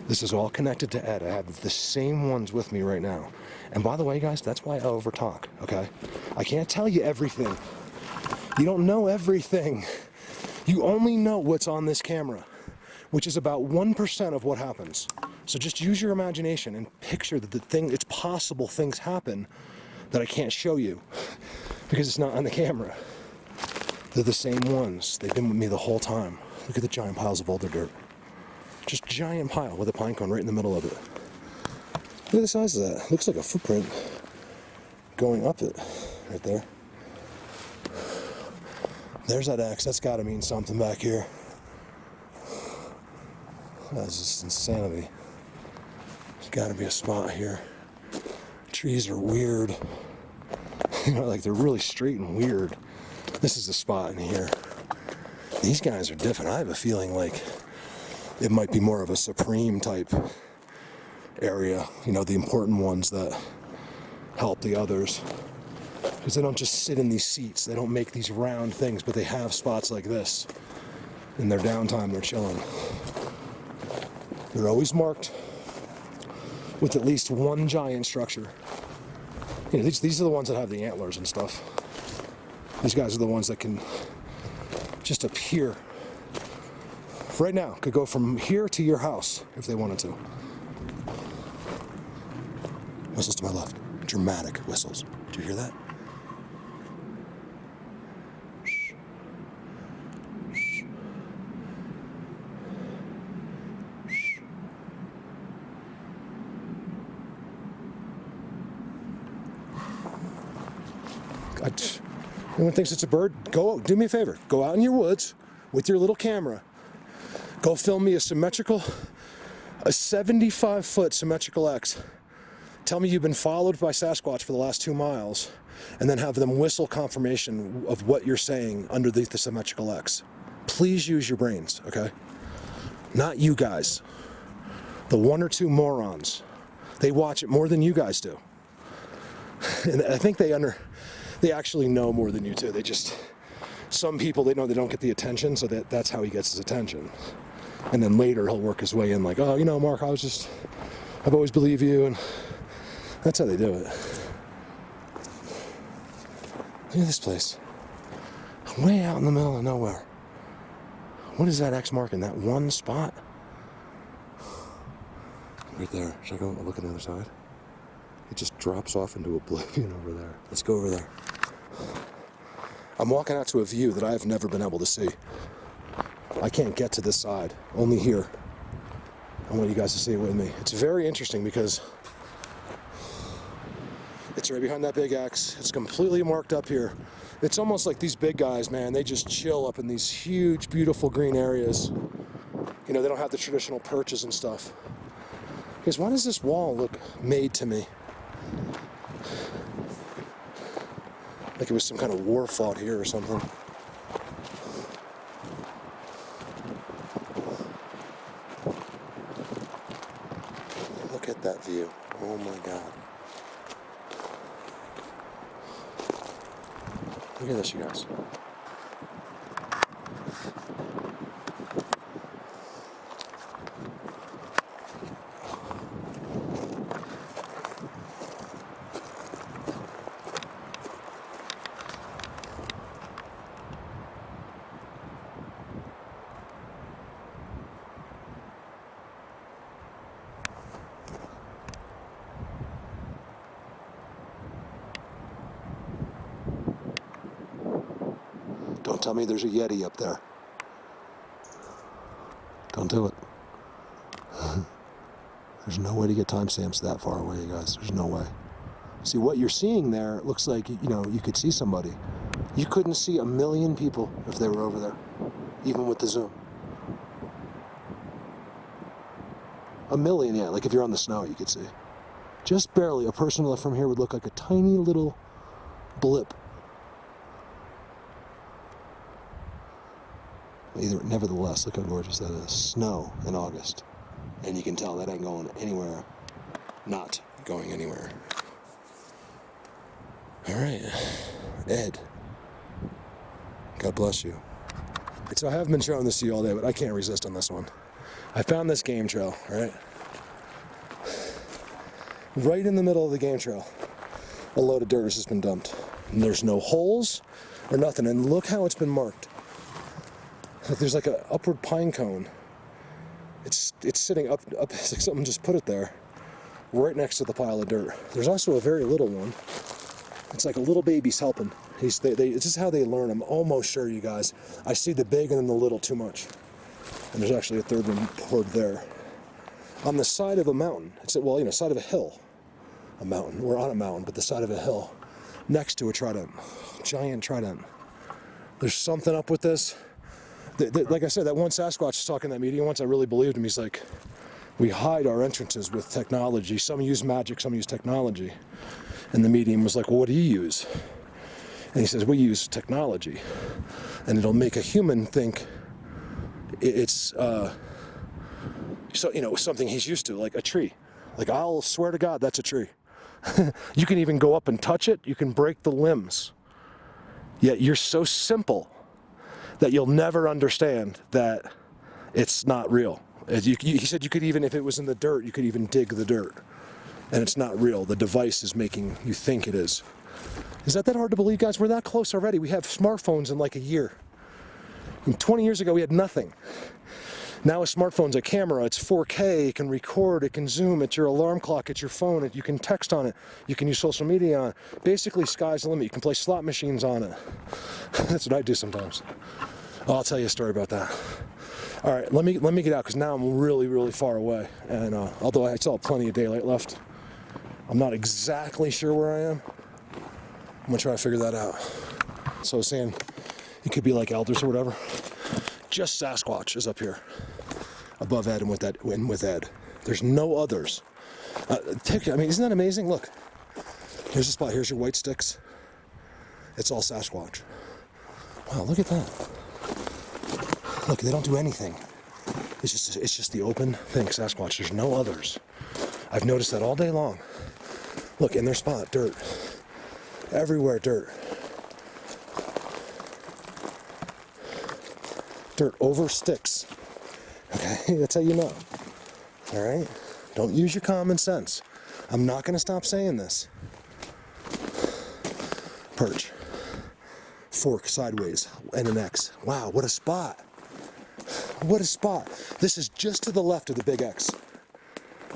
This is all connected to Ed. I have the same ones with me right now. And by the way, guys, that's why I overtalk, okay? I can't tell you everything. You don't know everything. You only know what's on this camera, which is about 1% of what happens. So just use your imagination and picture that it's possible things happen that I can't show you because it's not on the camera. They're the same ones. They've been with me the whole time. Look at the giant piles of boulder dirt. Just giant pile with a pine cone right in the middle of it. Look at the size of that. Looks like a footprint going up it right there. There's that X. That's got to mean something back here. That's just insanity. There's got to be a spot here. Trees are weird. You know, like they're really straight and weird. This is the spot in here. These guys are different. I have a feeling like it might be more of a Supreme type area. You know, the important ones that help the others. Because they don't just sit in these seats. They don't make these round things, but they have spots like this. In their downtime, they're chilling. They're always marked with at least one giant structure. You know, these are the ones that have the antlers and stuff. These guys are the ones that can just appear. Right now, could go from here to your house if they wanted to. Whistles to my left. Dramatic whistles. Do you hear that? Anyone thinks it's a bird, go do me a favor. Go out in your woods with your little camera. Go film me a 75-foot symmetrical X. Tell me you've been followed by Sasquatch for the last 2 miles, and then have them whistle confirmation of what you're saying underneath the symmetrical X. Please use your brains, okay? Not you guys. The 1 or 2 morons. They watch it more than you guys do. And I think they actually know more than you too. Some people, they know they don't get the attention, so that's how he gets his attention. And then later he'll work his way in like, oh, you know, Mark, I've always believed you, and that's how they do it. Look at this place. Way out in the middle of nowhere. What is that X mark in that one spot? Right there. Should I go look at the other side? It just drops off into oblivion over there. Let's go over there. I'm walking out to a view that I have never been able to see. I can't get to this side, only here. I want you guys to see it with me. It's very interesting because it's right behind that big X. It's completely marked up here. It's almost like these big guys, man, they just chill up in these huge, beautiful green areas. You know, they don't have the traditional perches and stuff. Because why does this wall look made to me? Like it was some kind of war fought here or something. Look at that view. Oh my God. Look at this, you guys. Don't tell me there's a Yeti up there. Don't do it. There's no way to get timestamps that far away, you guys. There's no way. See, what you're seeing there looks like, you know, you could see somebody. You couldn't see 1 million people if they were over there, even with the zoom. 1 million, yeah, like if you're on the snow, you could see. Just barely. A person from here would look like a tiny little blip. Nevertheless, look how gorgeous that is. Snow in August. And you can tell that ain't going anywhere. Not going anywhere. All right. Ed. God bless you. So I haven't been showing this to you all day, but I can't resist on this one. I found this game trail, all right? Right in the middle of the game trail, a load of dirt has just been dumped. And there's no holes or nothing. And look how it's been marked. Look, there's like an upward pine cone. It's sitting up. It's like someone just put it there, right next to the pile of dirt. There's also a very little one. It's like a little baby's helping. This is how they learn. I'm almost sure, you guys. I see the big and then the little too much. And there's actually a third one poured there. On the side of a mountain, well, you know, side of a hill. A mountain. We're on a mountain, but the side of a hill. Next to a trident. Giant trident. There's something up with this. Like I said, that one Sasquatch was talking in that meeting once, I really believed him. He's like, we hide our entrances with technology. Some use magic, some use technology. And the medium was like, well, what do you use? And he says, we use technology. And it'll make a human think it's, so, you know, something he's used to, like a tree. Like, I'll swear to God, that's a tree. You can even go up and touch it. You can break the limbs. Yet you're so simple that you'll never understand that it's not real. He said you could even, if it was in the dirt, you could even dig the dirt. And it's not real. The device is making you think it is. Is that hard to believe, guys? We're that close already. We have smartphones in like a year. And 20 years ago, we had nothing. Now a smartphone's a camera. It's 4K. It can record. It can zoom. It's your alarm clock. It's your phone. You can text on it. You can use social media on it. Basically, sky's the limit. You can play slot machines on it. That's what I do sometimes. I'll tell you a story about that. All right, let me get out, because now I'm really, really far away. And although I still have plenty of daylight left, I'm not exactly sure where I am. I'm gonna try to figure that out. So I was saying, it could be like elders or whatever. Just Sasquatch is up here, above Ed and with Ed. There's no others. I mean, isn't that amazing? Look, here's a spot. Here's your white sticks. It's all Sasquatch. Wow, look at that. Look, they don't do anything. It's just the open thing, Sasquatch. There's no others. I've noticed that all day long. Look, in their spot, dirt. Everywhere, dirt. Dirt over sticks. Okay, that's how you know. All right? Don't use your common sense. I'm not going to stop saying this. Perch. Fork sideways and an X. Wow, what a spot. What a spot. This is just to the left of the big X.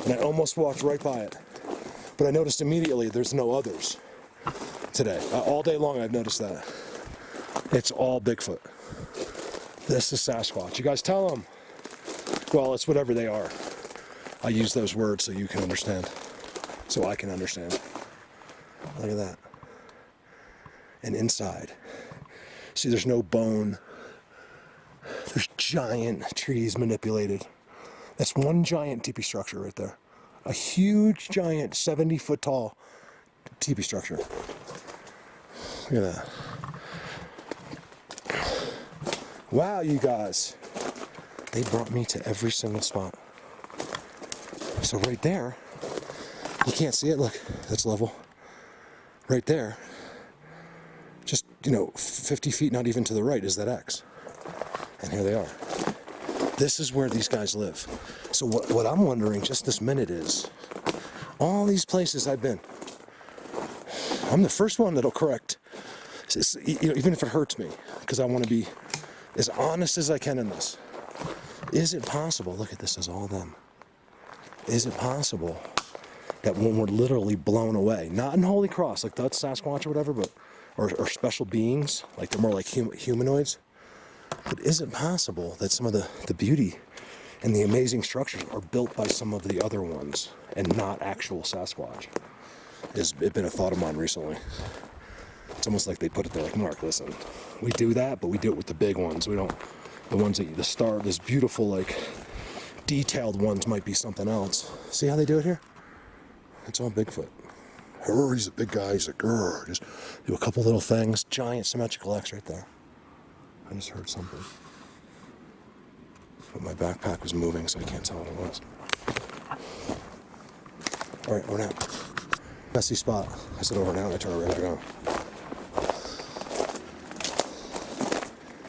And I almost walked right by it. But I noticed immediately there's no others today. All day long I've noticed that. It's all Bigfoot. This is Sasquatch. You guys tell them. Well, it's whatever they are. I use those words so you can understand. So I can understand. Look at that. And inside. See, there's no bone. There's giant trees manipulated. That's one giant teepee structure right there. A huge, giant, 70-foot tall teepee structure. Look at that. Wow, you guys. They brought me to every single spot. So right there, you can't see it. Look, that's level. Right there, just, 50 feet, not even to the right, is that X. And here they are. This is where these guys live. So what I'm wondering just this minute is, all these places I've been, I'm the first one that'll correct, even if it hurts me, because I want to be as honest as I can in this. Is it possible, look at this as all them, is it possible that when we're literally blown away, not in Holy Cross, like that's Sasquatch or whatever, but or special beings, like they're more like humanoids, but is it possible that some of the beauty and the amazing structures are built by some of the other ones and not actual Sasquatch? It's been a thought of mine recently. It's almost like they put it there like, Mark, listen, we do that, but we do it with the big ones. We don't, the ones that, this beautiful, like, detailed ones might be something else. See how they do it here? It's all Bigfoot. He's a big guy, he's like, just do a couple little things, giant symmetrical X right there. I just heard something. But my backpack was moving, so I can't tell what it was. All right, over now. Messy spot. I said over now, and I turn right back on.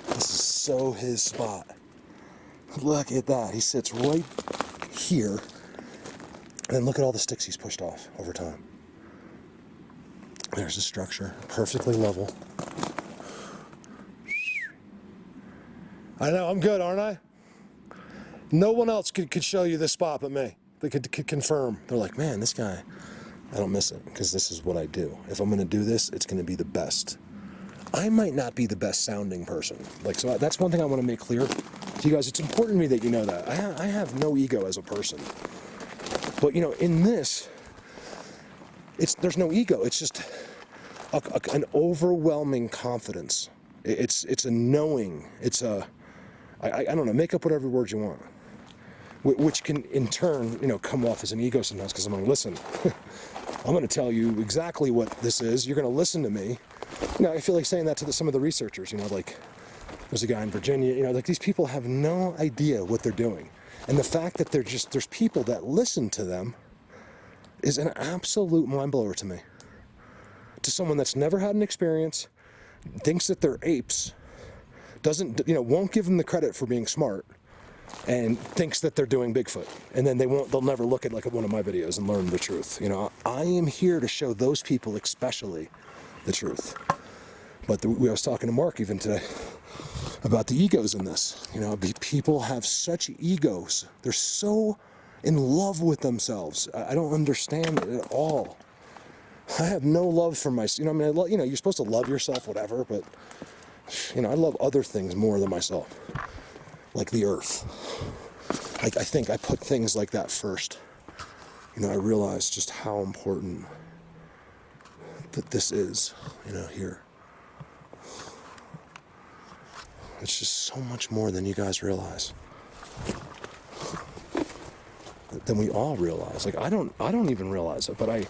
This is so his spot. Look at that. He sits right here. And then look at all the sticks he's pushed off over time. There's the structure, perfectly level. I know, I'm good, aren't I? No one else could show you this spot but me. They could confirm. They're like, man, this guy, I don't miss it because this is what I do. If I'm going to do this, it's going to be the best. I might not be the best sounding person. Like, so that's one thing I want to make clear to you guys. It's important to me that you know that. I have no ego as a person. But, you know, in this, there's no ego. It's just an overwhelming confidence. It's a knowing. It's a, I don't know, make up whatever words you want. Which can, in turn, you know, come off as an ego sometimes because I'm like, listen, I'm going to tell you exactly what this is. You're going to listen to me. You know, I feel like saying that to some of the researchers, you know, like there's a guy in Virginia, you know, like these people have no idea what they're doing. And the fact that there's people that listen to them is an absolute mind blower to me. To someone that's never had an experience, thinks that they're apes, doesn't, you know, won't give them the credit for being smart, and thinks that they're doing Bigfoot. And then they'll never look at like one of my videos and learn the truth. You know, I am here to show those people especially the truth. But I was talking to Mark even today about the egos in this. You know, people have such egos. They're so in love with themselves. I don't understand it at all. I have no love for myself. You know, I mean, you know, you're supposed to love yourself, whatever, but, you know, I love other things more than myself. Like the earth. I think I put things like that first. You know, I realized just how important that this is, you know, here. It's just so much more than you guys realize. Than we all realize. Like, I don't even realize it, but I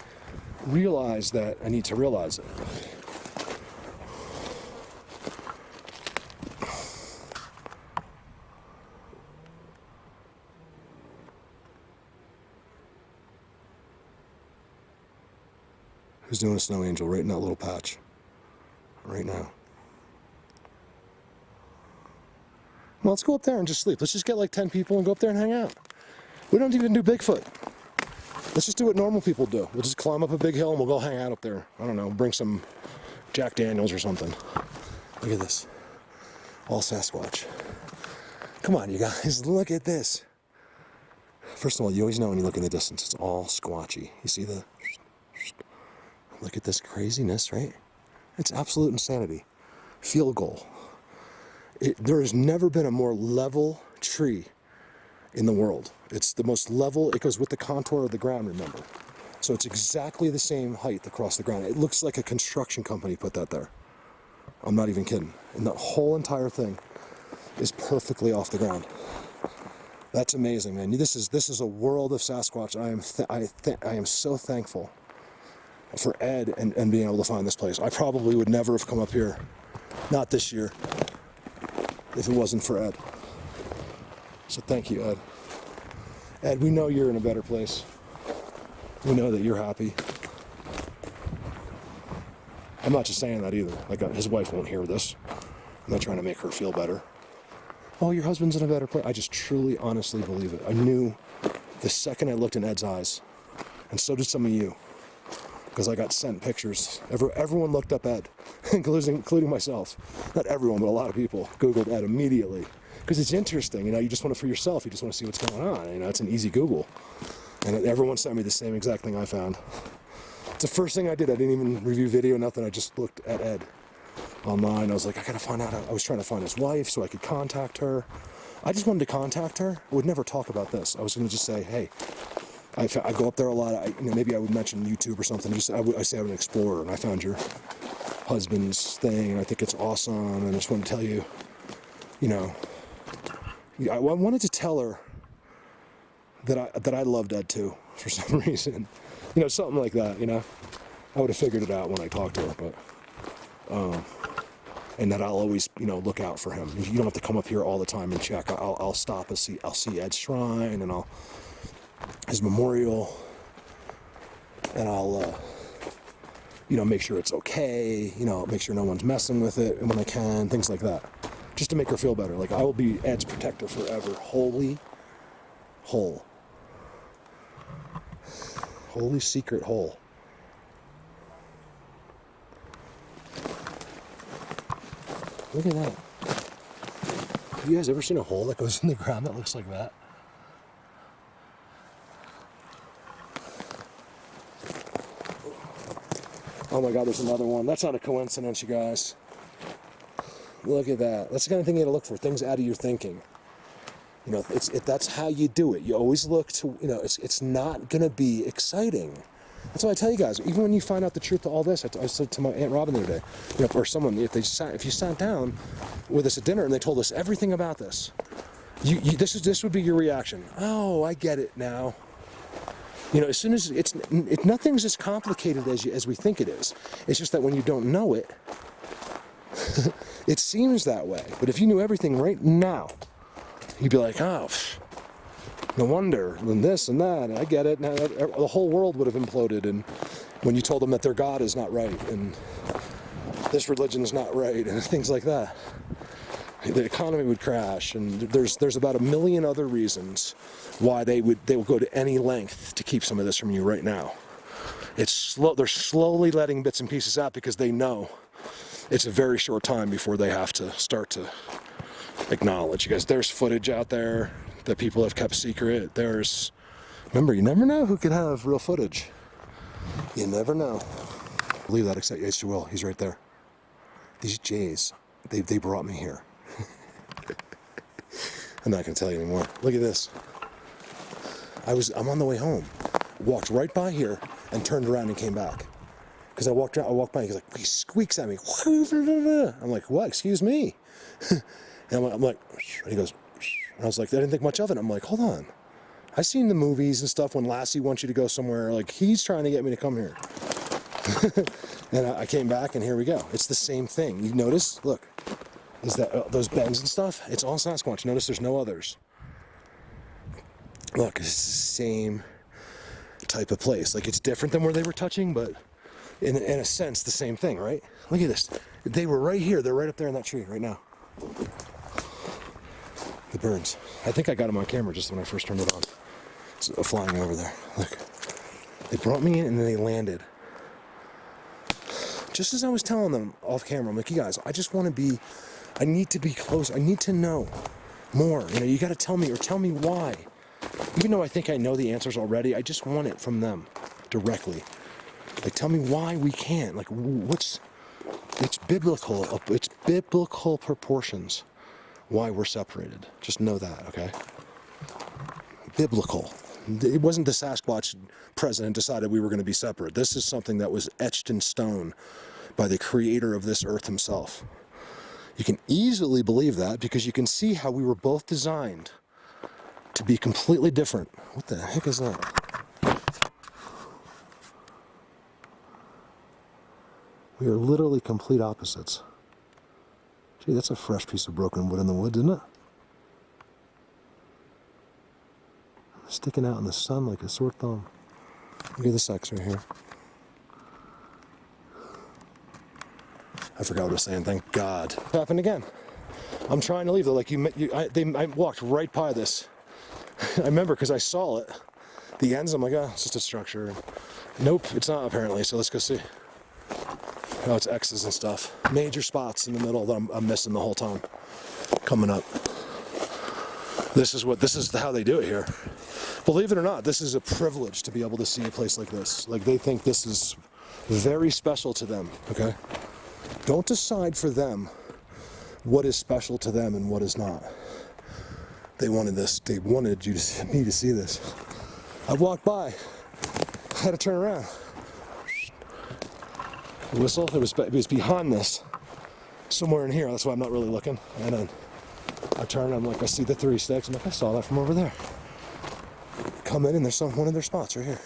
realize that I need to realize it. Who's doing a snow angel right in that little patch? Right now. Well, let's go up there and just sleep. Let's just get like 10 people and go up there and hang out. We don't even do Bigfoot. Let's just do what normal people do. We'll just climb up a big hill and we'll go hang out up there. I don't know, bring some Jack Daniels or something. Look at this. All Sasquatch. Come on, you guys, look at this. First of all, you always know when you look in the distance, it's all squatchy. You see the... Look at this craziness, right? It's absolute insanity. Field goal. There has never been a more level tree in the world. It's the most level. It goes with the contour of the ground, remember. So it's exactly the same height across the ground. It looks like a construction company put that there. I'm not even kidding. And the whole entire thing is perfectly off the ground. That's amazing, man. This is a world of Sasquatch. I am so thankful for Ed and being able to find this place. I probably would never have come up here, not this year, if it wasn't for Ed. So thank you, Ed. Ed, we know you're in a better place. We know that you're happy. I'm not just saying that either. Like, his wife won't hear this. I'm not trying to make her feel better. Oh, your husband's in a better place. I just truly, honestly believe it. I knew the second I looked in Ed's eyes, and so did some of you. Because I got sent pictures. Everyone looked up Ed, including myself. Not everyone, but a lot of people Googled Ed immediately. Because it's interesting, you know, you just want it for yourself. You just want to see what's going on. You know, it's an easy Google. And everyone sent me the same exact thing I found. It's the first thing I did. I didn't even review video, nothing. I just looked at Ed online. I was like, I gotta find out. I was trying to find his wife so I could contact her. I just wanted to contact her. I would never talk about this. I was going to just say, hey, I go up there a lot. Maybe I would mention YouTube or something. I say I'm an explorer, and I found your husband's thing, and I think it's awesome. And I just want to tell you, you know, I wanted to tell her that I loved Ed too for some reason, you know, something like that. You know, I would have figured it out when I talked to her, but and that I'll always, you know, look out for him. You don't have to come up here all the time and check. I'll stop and see. I'll see Ed's shrine, and his memorial, and I'll, you know, make sure it's okay, you know, make sure no one's messing with it when I can, things like that, just to make her feel better. Like, I will be Ed's protector forever. Holy secret hole. Look at that. Have you guys ever seen a hole that goes in the ground that looks like that? Oh my God, there's another one. That's not a coincidence, you guys. Look at that. That's the kind of thing you gotta look for, things out of your thinking. You know, that's how you do it. You always look to, you know, it's not gonna be exciting. That's why I tell you guys, even when you find out the truth to all this, I said to my Aunt Robin the other day, you know, or someone, if you sat down with us at dinner and they told us everything about this, this would be your reaction. Oh, I get it now. You know, as soon as nothing's as complicated as we think it is. It's just that when you don't know it, it seems that way. But if you knew everything right now, you'd be like, oh, no wonder, and this and that, and I get it. Now the whole world would have imploded, and when you told them that their God is not right, and this religion is not right, and things like that, the economy would crash, and there's about 1 million other reasons why they will go to any length to keep some of this from you right now. It's slow. They're slowly letting bits and pieces out because they know it's a very short time before they have to start to acknowledge. You guys, there's footage out there that people have kept secret. Remember, you never know who could have real footage. You never know. Believe that, except yes, you will. He's right there. These Jays, they brought me here. I'm not gonna tell you anymore. Look at this. I'm on the way home. Walked right by here and turned around and came back. Because I walked by, he squeaks at me. I'm like, what? Excuse me. And I'm like, and he goes, and I was like, I didn't think much of it. I'm like, hold on. I've seen the movies and stuff when Lassie wants you to go somewhere. Like, he's trying to get me to come here. And I came back, and here we go. It's the same thing. You notice? Look. Is that those bends and stuff? It's all Sasquatch. Notice there's no others. Look, it's the same type of place. Like, it's different than where they were touching, but in a sense, the same thing, right? Look at this. They were right here. They're right up there in that tree right now. The birds. I think I got them on camera just when I first turned it on. It's flying over there. Look. They brought me in and then they landed. Just as I was telling them off camera, I'm like, you guys, I need to be close. I need to know more. You know, you got to tell me, or tell me why. Even though I think I know the answers already, I just want it from them directly. Like, tell me why we can't. Like, it's biblical. It's biblical proportions why we're separated. Just know that, okay? Biblical. It wasn't the Sasquatch president decided we were going to be separate. This is something that was etched in stone by the creator of this earth himself. You can easily believe that because you can see how we were both designed to be completely different. What the heck is that? We are literally complete opposites. Gee, that's a fresh piece of broken wood in the woods, isn't it? Sticking out in the sun like a sore thumb. Look at this X right here. I forgot what I was saying, thank God. It happened again. I'm trying to leave though, like I walked right by this. I remember because I saw it. The ends, I'm like, oh, it's just a structure. Nope, it's not apparently, so let's go see. Oh, it's X's and stuff. Major spots in the middle that I'm missing the whole time. Coming up. This is how they do it here. Believe it or not, this is a privilege to be able to see a place like this. Like, they think this is very special to them, okay? Don't decide for them what is special to them and what is not. They wanted this. They wanted me to see this. I walked by. I had to turn around. Whistle. It was behind this. Somewhere in here. That's why I'm not really looking. And then I turn. I'm like, I see the 3 sticks. I'm like, I saw that from over there. Come in and there's one of their spots right here.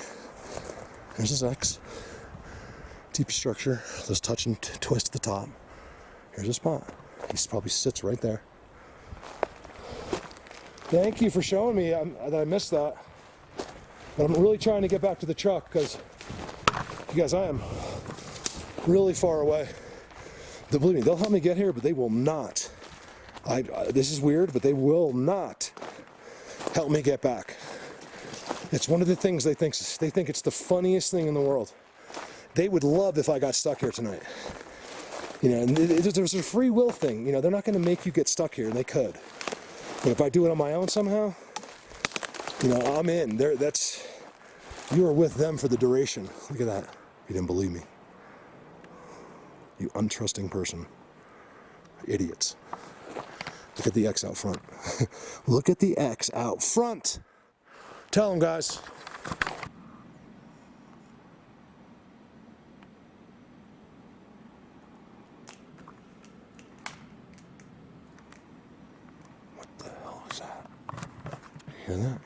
There's his X. Deep structure. Those touch and twist at the top. Here's a spot. He probably sits right there. Thank you for showing me that I missed that. But I'm really trying to get back to the truck because, you guys, I am really far away. Believe me, they'll help me get here, but they will not. This is weird, but they will not help me get back. It's one of the things they think it's the funniest thing in the world. They would love if I got stuck here tonight. You know, and there's a free will thing. You know, they're not going to make you get stuck here, and they could. But if I do it on my own somehow, you know, I'm in. You are with them for the duration. Look at that. You didn't believe me. You untrusting person. Idiots. Look at the X out front. Look at the X out front. Tell them, guys. What the hell is that? You hear that?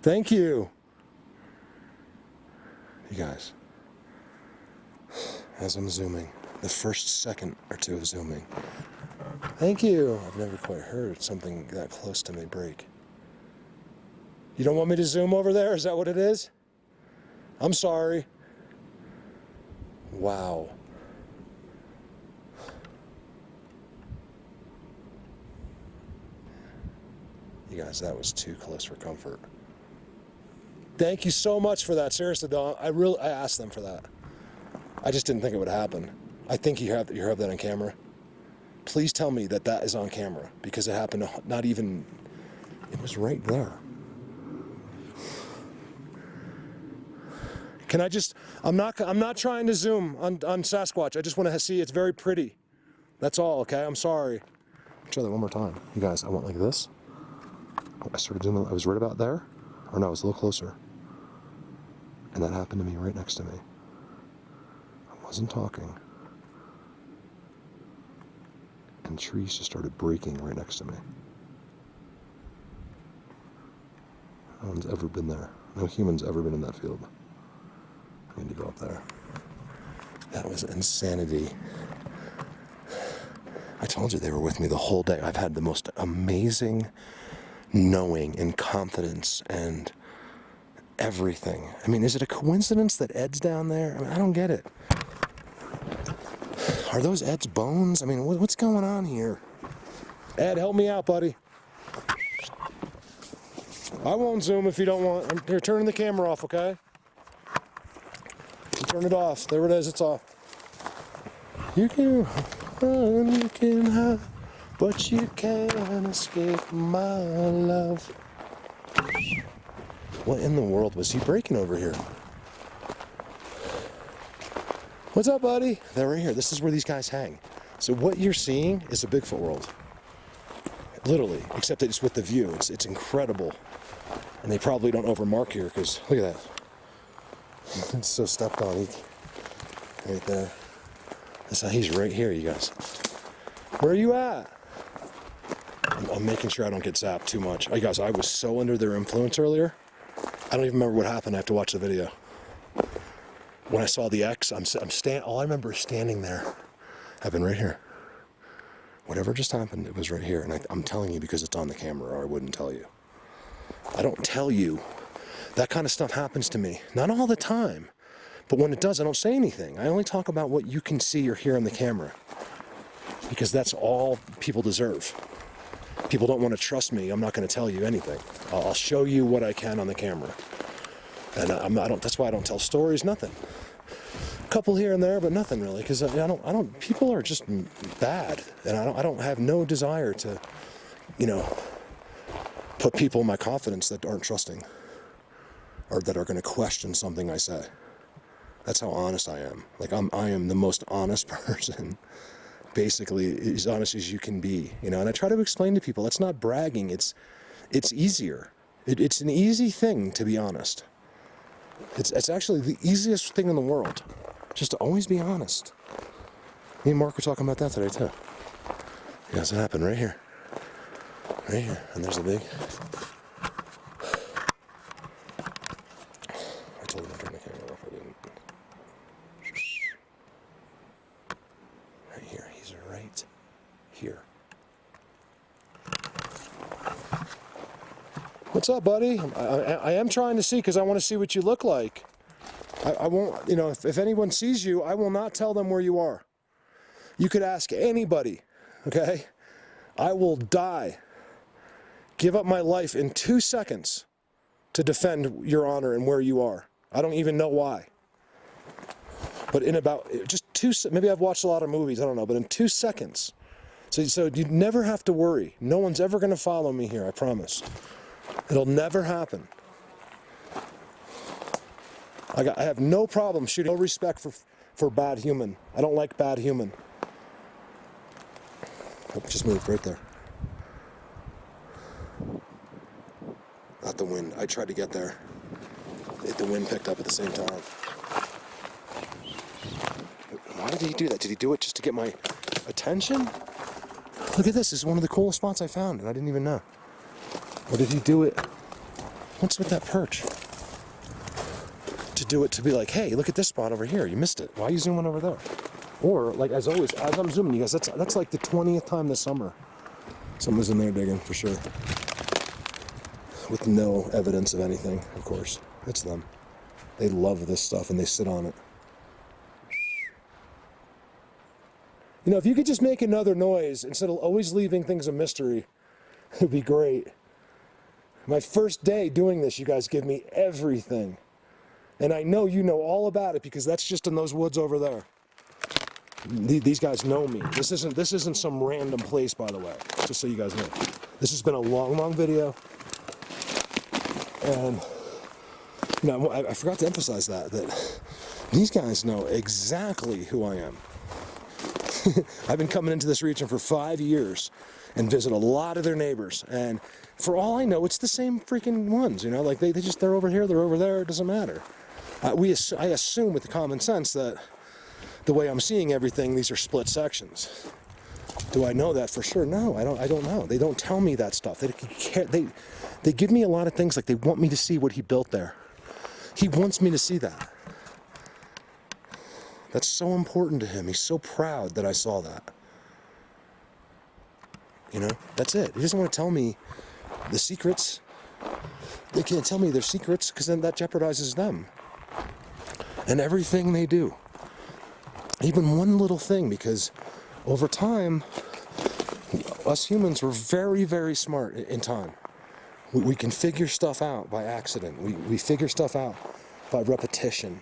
Thank you. You guys, as I'm zooming, the first second or two of zooming. Thank you. I've never quite heard something that close to me break. You don't want me to zoom over there? Is that what it is? I'm sorry. Wow. You guys, that was too close for comfort. Thank you so much for that. Seriously, though, I asked them for that. I just didn't think it would happen. I think you have that on camera. Please tell me that that is on camera, because it happened not even, it was right there. Can I just, I'm not trying to zoom on Sasquatch. I just want to see it's very pretty. That's all, okay? I'm sorry. I'll try that one more time. You guys, I went like this. Oh, I started zooming, I was right about there. Or no, I was a little closer. And that happened to me right next to me. I wasn't talking. And trees just started breaking right next to me. No one's ever been there. No human's ever been in that field. I need to go up there. That was insanity. I told you they were with me the whole day. I've had the most amazing knowing and confidence and everything. I mean, is it a coincidence that Ed's down there? I mean, I don't get it. Are those Ed's bones? I mean, what's going on here? Ed, help me out, buddy. I won't zoom if you don't want. I'm here turning the camera off, okay? Turn it off. There it is. It's off. You can run, you can hide, but you can't escape my love. What in the world was he breaking over here? What's up, buddy? They're right here. This is where these guys hang. So what you're seeing is a Bigfoot world. Literally, except that it's with the view. It's incredible. And they probably don't overmark here because, look at that. It's so stepped on. Right there. He's right here, you guys. Where are you at? I'm making sure I don't get zapped too much. You guys, I was so under their influence earlier. I don't even remember what happened. I have to watch the video. When I saw the X, all I remember is standing there. Happened right here. Whatever just happened, it was right here. And I'm telling you because it's on the camera, or I wouldn't tell you. I don't tell you. That kind of stuff happens to me. Not all the time. But when it does, I don't say anything. I only talk about what you can see or hear on the camera. Because that's all people deserve. People don't want to trust me. I'm not going to tell you anything. I'll show you what I can on the camera. And that's why I don't tell stories, nothing. A couple here and there, but nothing really. Because people are just bad. And I don't have no desire to, put people in my confidence that aren't trusting. Or that are going to question something I say. That's how honest I am. Like I am the most honest person. Basically, as honest as you can be, And I try to explain to people that's not bragging. It's easier. It's an easy thing to be honest. It's actually the easiest thing in the world, just to always be honest. Me and Mark were talking about that today too. Yes, it happened right here, and there's a big. I told him to turn the camera off. I didn't. Right here. He's right here. What's up, buddy? I am trying to see because I want to see what you look like. I won't, if anyone sees you, I will not tell them where you are. You could ask anybody, okay? I will die, give up my life in 2 seconds to defend your honor and where you are. I don't even know why. But in about just maybe I've watched a lot of movies, I don't know, but in 2 seconds, So you never have to worry. No one's ever going to follow me here, I promise. It'll never happen. I have no problem shooting, no respect for bad human. I don't like bad human. Oh, just moved right there. Not the wind. I tried to get there. The wind picked up at the same time. Why did he do that? Did he do it just to get my attention? Look at this. This is one of the coolest spots I found, and I didn't even know. Or did he do it? What's with that perch? To do it to be like, hey, look at this spot over here. You missed it. Why are you zooming over there? Or, like, as always, as I'm zooming, you guys, that's like the 20th time this summer. Someone's in there digging, for sure. With no evidence of anything, of course. It's them. They love this stuff, and they sit on it. You know, if you could just make another noise instead of always leaving things a mystery, it would be great. My first day doing this, you guys give me everything. And I know you know all about it because that's just in those woods over there. These guys know me. This isn't some random place, by the way, just so you guys know. This has been a long video. And, you know, I forgot to emphasize that these guys know exactly who I am. I've been coming into this region for 5 years and visit a lot of their neighbors. And for all I know, it's the same freaking ones, you know, like they're over here, they're over there, it doesn't matter. I assume with common sense that the way I'm seeing everything, these are split sections. Do I know that for sure? No, I don't know. They don't tell me that stuff. They give me a lot of things, like they want me to see what he built there. He wants me to see that. That's so important to him. He's so proud that I saw that. You know, that's it. He doesn't want to tell me the secrets. They can't tell me their secrets because then that jeopardizes them. And everything they do. Even one little thing, because over time, us humans were very, very smart in time. We can figure stuff out by accident. We figure stuff out by repetition.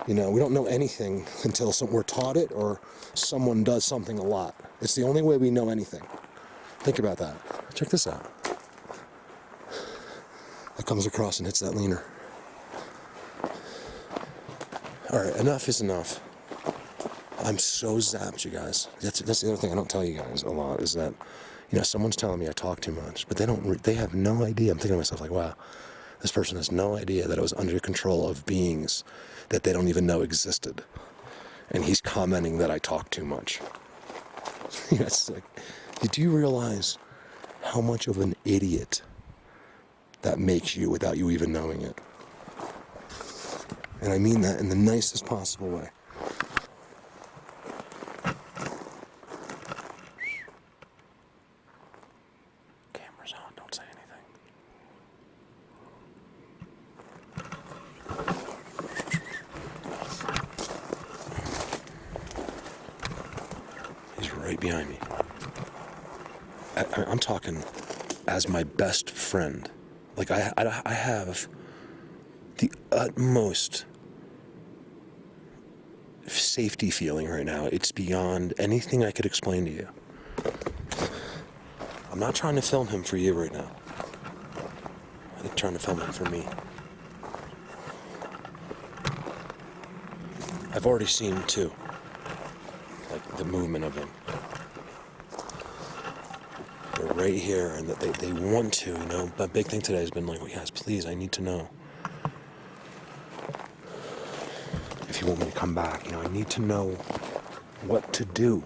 You know, we don't know anything until we're taught it or someone does something a lot. It's the only way we know anything. Think about that. Check this out. That comes across and hits that leaner. All right, enough is enough. I'm so zapped, you guys. That's the other thing I don't tell you guys a lot is that, you know, someone's telling me I talk too much, but they have no idea. I'm thinking to myself like, wow, this person has no idea that I was under control of beings that they don't even know existed. And he's commenting that I talk too much. It's like, did you realize how much of an idiot that makes you without you even knowing it? And I mean that in the nicest possible way. Camera's on, don't say anything. He's right behind me. I'm talking as my best friend. Like I have the utmost safety feeling right now. It's beyond anything I could explain to you. I'm not trying to film him for you right now. I'm trying to film him for me. I've already seen too, like the movement of him. They're right here, and that they want to, you know. My big thing today has been like, well, yes, please, I need to know. If you want me to come back, you know, I need to know what to do.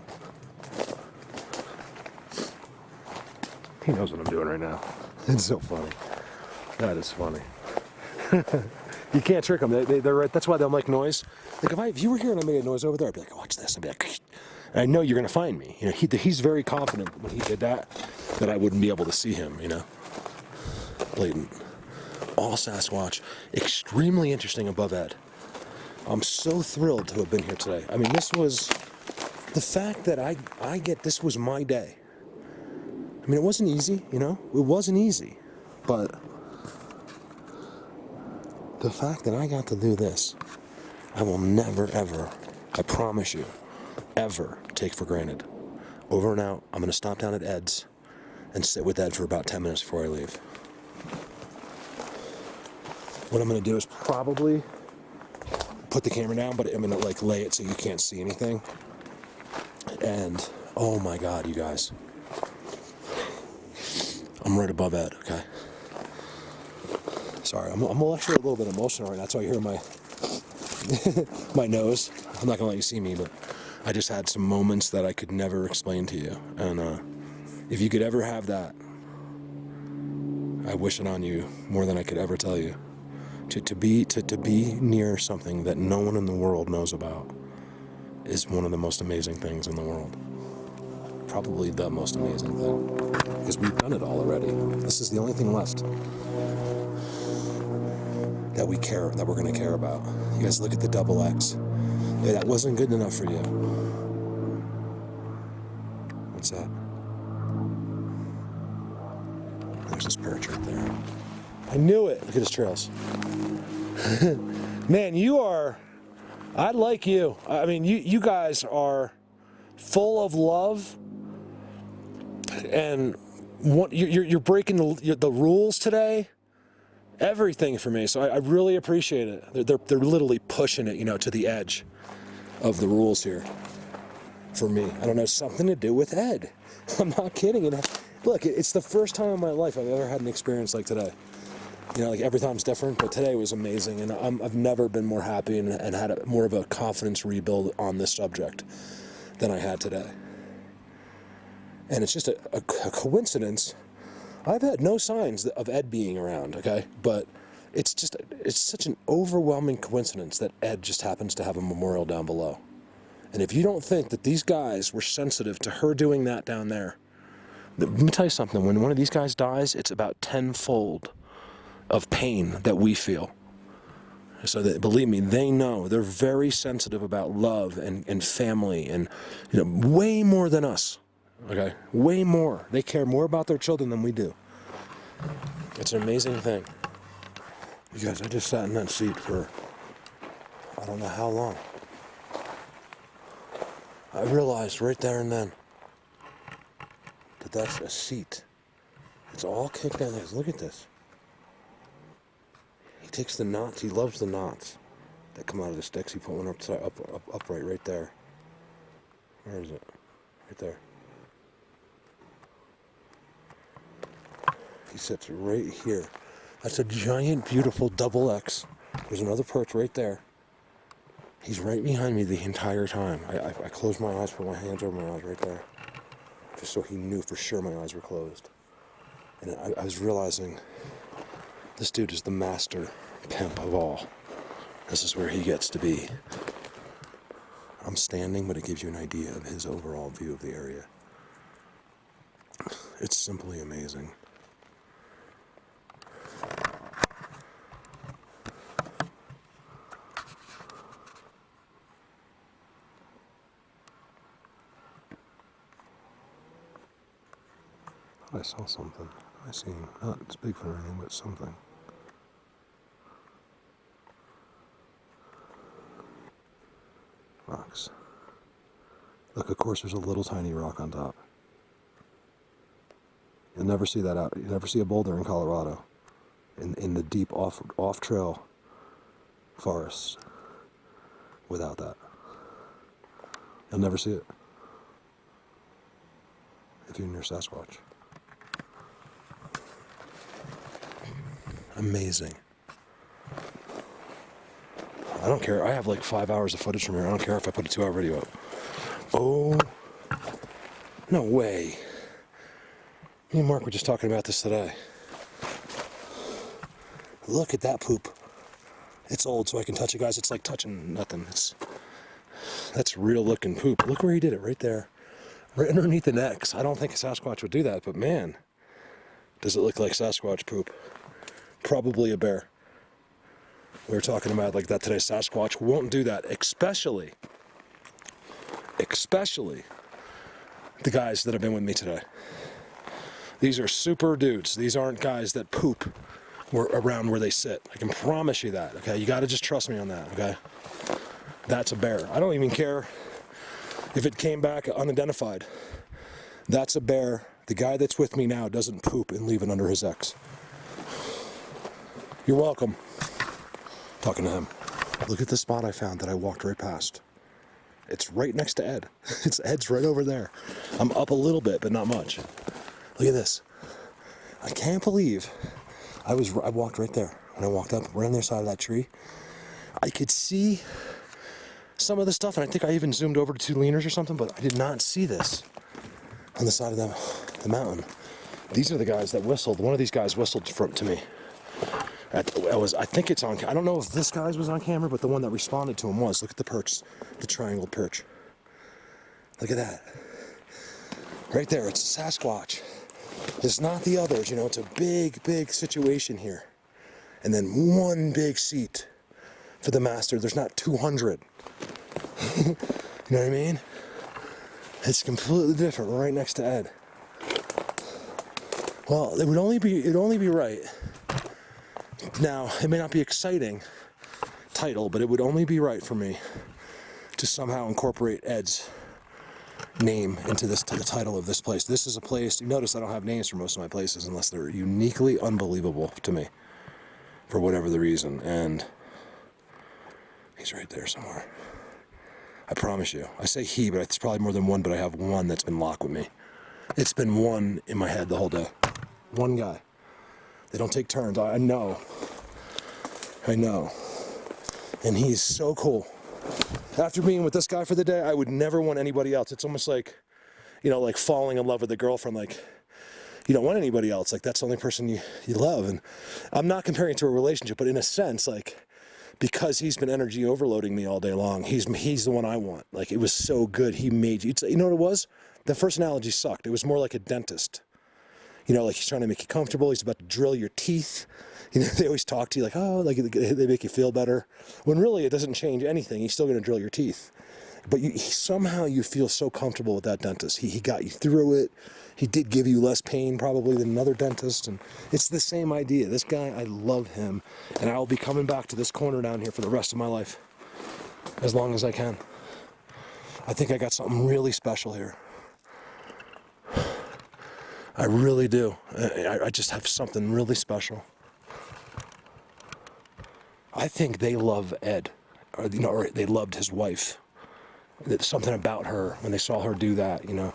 He knows what I'm doing right now. It's so funny. That is funny. You can't trick them. They're right. That's why they'll make noise. Like if you were here and I made a noise over there, I'd be like, watch this. I'd be like, and I know you're gonna find me. You know, he's very confident when he did that I wouldn't be able to see him. You know, blatant. All Sasquatch, extremely interesting above Ed. I'm so thrilled to have been here today. I mean, this was the fact that this was my day. I mean, it wasn't easy, you know? It wasn't easy. But the fact that I got to do this, I will never, ever, I promise you, ever take for granted. over and out. I'm going to stop down at Ed's and sit with Ed for about 10 minutes before I leave. What I'm going to do is probably put the camera down, but I'm going to like lay it so you can't see anything. And oh my God, you guys. I'm right above Ed, okay? Sorry, I'm actually a little bit emotional right now. That's why you hear my my nose. I'm not gonna let you see me, but I just had some moments that I could never explain to you. And if you could ever have that, I wish it on you more than I could ever tell you. To be near something that no one in the world knows about is one of the most amazing things in the world. Probably the most amazing thing. Because we've done it all already. This is the only thing left that we're gonna care about. You guys look at the double X. Yeah, that wasn't good enough for you. What's that? There's this perch right there. I knew it. Look at his trails. Man, I like you. I mean, you guys are full of love, and you're breaking the rules today. Everything for me, so I really appreciate it. They're literally pushing it, to the edge of the rules here. For me, I don't know, something to do with Ed. I'm not kidding. And look, it's the first time in my life I've ever had an experience like today. Like every time's different, but today was amazing, and I've never been more happy and had more of a confidence rebuild on this subject than I had today. And it's just a coincidence. I've had no signs of Ed being around, okay? But it's such an overwhelming coincidence that Ed just happens to have a memorial down below. And if you don't think that these guys were sensitive to her doing that down there, let me tell you something. When one of these guys dies, it's about tenfold of pain that we feel. So that, believe me, they know. They're very sensitive about love and family and, way more than us. Okay, way more. They care more about their children than we do. It's an amazing thing. You guys, I just sat in that seat for I don't know how long. I realized right there and then that that's a seat. It's all kicked down there. Look at this. He takes the knots. He loves the knots that come out of the sticks. He put one upright right there. Where is it? Right there. He sits right here. That's a giant, beautiful double X. There's another perch right there. He's right behind me the entire time. I closed my eyes, put my hands over my eyes right there. Just so he knew for sure my eyes were closed. And I was realizing this dude is the master pimp of all. This is where he gets to be. I'm standing, but it gives you an idea of his overall view of the area. It's simply amazing. I saw something. I seen, not it's Bigfoot or anything, but something. Rocks. Look, of course, there's a little tiny rock on top. You'll never see that out. You'll never see a boulder in Colorado, in the deep off-trail forests, without that. You'll never see it if you're near Sasquatch. Amazing. I don't care. I have like 5 hours of footage from here. I don't care if I put a 2-hour video up. Oh, no way. Me and Mark were just talking about this today. Look at that poop. It's old, so I can touch it, guys. It's like touching nothing. That's real looking poop. Look where he did it, right there. Right underneath an X. I don't think a Sasquatch would do that, but man, does it look like Sasquatch poop. Probably a bear. We were talking about like that today. Sasquatch won't do that, especially the guys that have been with me today. These are super dudes. These aren't guys that poop around where they sit. I can promise you that, okay? You gotta just trust me on that, okay? That's a bear. I don't even care if it came back unidentified. That's a bear. The guy that's with me now doesn't poop and leave it under his ex. You're welcome. Talking to him. Look at the spot I found that I walked right past. It's right next to Ed. Ed's right over there. I'm up a little bit, but not much. Look at this. I can't believe I walked right there. When I walked up, right on the other side of that tree, I could see some of the stuff, and I think I even zoomed over to 2 leaners or something, but I did not see this on the side of the mountain. These are the guys that whistled. One of these guys whistled to me. I think it's on. I don't know if this guy's was on camera, but the one that responded to him was. Look at the perch, the triangle perch. Look at that. Right there, it's a Sasquatch. It's not the others, you know, it's a big, big situation here. And then one big seat for the master. There's not 200. You know what I mean? It's completely different, right next to Ed. Well, it'd only be right. Now, it may not be exciting title, but it would only be right for me to somehow incorporate Ed's name into the title of this place. This is a place, you notice I don't have names for most of my places unless they're uniquely unbelievable to me for whatever the reason. And he's right there somewhere. I promise you. I say he, but it's probably more than one, but I have one that's been locked with me. It's been one in my head the whole day. One guy. They don't take turns. I know. And he's so cool. After being with this guy for the day, I would never want anybody else. It's almost like, you know, like falling in love with a girlfriend. Like, you don't want anybody else. Like, that's the only person you love. And I'm not comparing it to a relationship, but in a sense, like, because he's been energy overloading me all day long, he's the one I want. Like, it was so good. He made you. You know what it was? The first analogy sucked. It was more like a dentist. You know, like he's trying to make you comfortable. He's about to drill your teeth. You know, they always talk to you like, oh, like they make you feel better. When really it doesn't change anything. He's still going to drill your teeth. But somehow you feel so comfortable with that dentist. He got you through it. He did give you less pain probably than another dentist. And it's the same idea. This guy, I love him. And I'll be coming back to this corner down here for the rest of my life. As long as I can. I think I got something really special here. I really do. I just have something really special. I think they love Ed, or they loved his wife. There's something about her when they saw her do that, you know.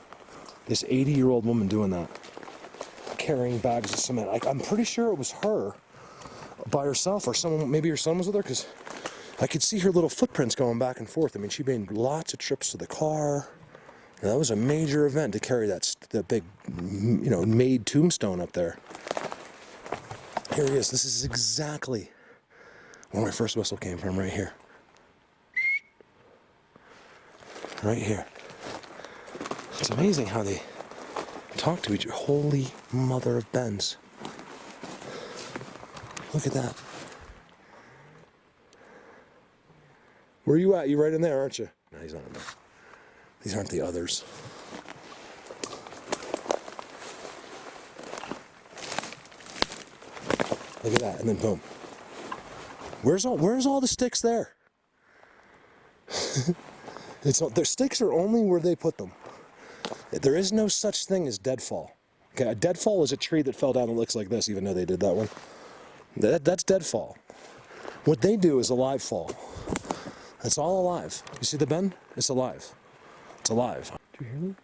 This 80-year-old woman doing that, carrying bags of cement. I'm pretty sure it was her by herself, or someone. Maybe her son was with her, because I could see her little footprints going back and forth. I mean, she made lots of trips to the car. And that was a major event to carry that big, you know, made tombstone up there. Here he is. This is exactly where my first whistle came from, right here. Right here. It's amazing how they talk to each other. Holy mother of Benz. Look at that. Where are you at? You right in there, aren't you? No, he's not in there. These aren't the others. Look at that, and then boom. Where's all the sticks there? Their sticks are only where they put them. There is no such thing as deadfall. Okay, a deadfall is a tree that fell down and looks like this, even though they did that one. That's deadfall. What they do is alive fall. It's all alive. You see the bend? It's alive. It's alive. Do you hear me?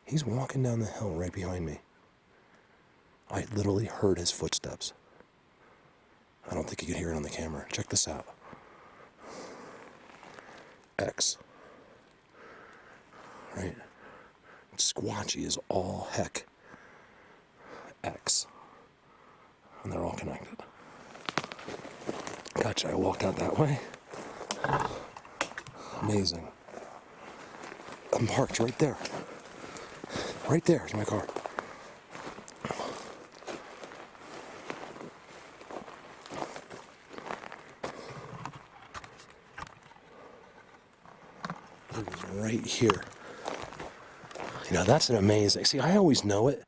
He's walking down the hill right behind me. I literally heard his footsteps. I don't think you can hear it on the camera. Check this out. X. Right? Squatchy is all heck. X. And they're all connected. Gotcha, I walked out that way. Amazing. I'm parked right there. Right there is my car. It was right here. You know, that's an amazing. See, I always know it,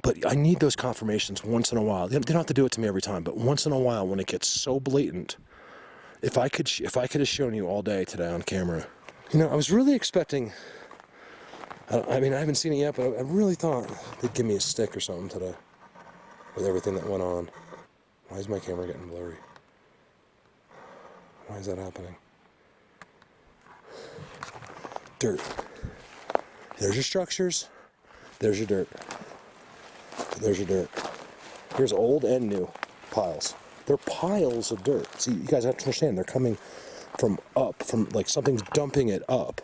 but I need those confirmations once in a while. They don't have to do it to me every time, but once in a while when it gets so blatant. If I could have shown you all day today on camera. You know, I was really expecting I mean, I haven't seen it yet, but I really thought they'd give me a stick or something today with everything that went on. Why is my camera getting blurry? Why is that happening? Dirt. There's your structures. There's your dirt. There's your dirt. Here's old and new piles. They're piles of dirt. See, you guys have to understand, they're coming from up, from like something's dumping it up.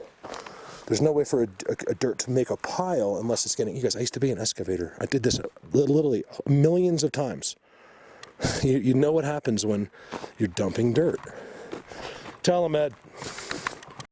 There's no way for a dirt to make a pile unless it's getting, you guys, I used to be an excavator. I did this literally millions of times. You know what happens when you're dumping dirt. Tell them, Ed.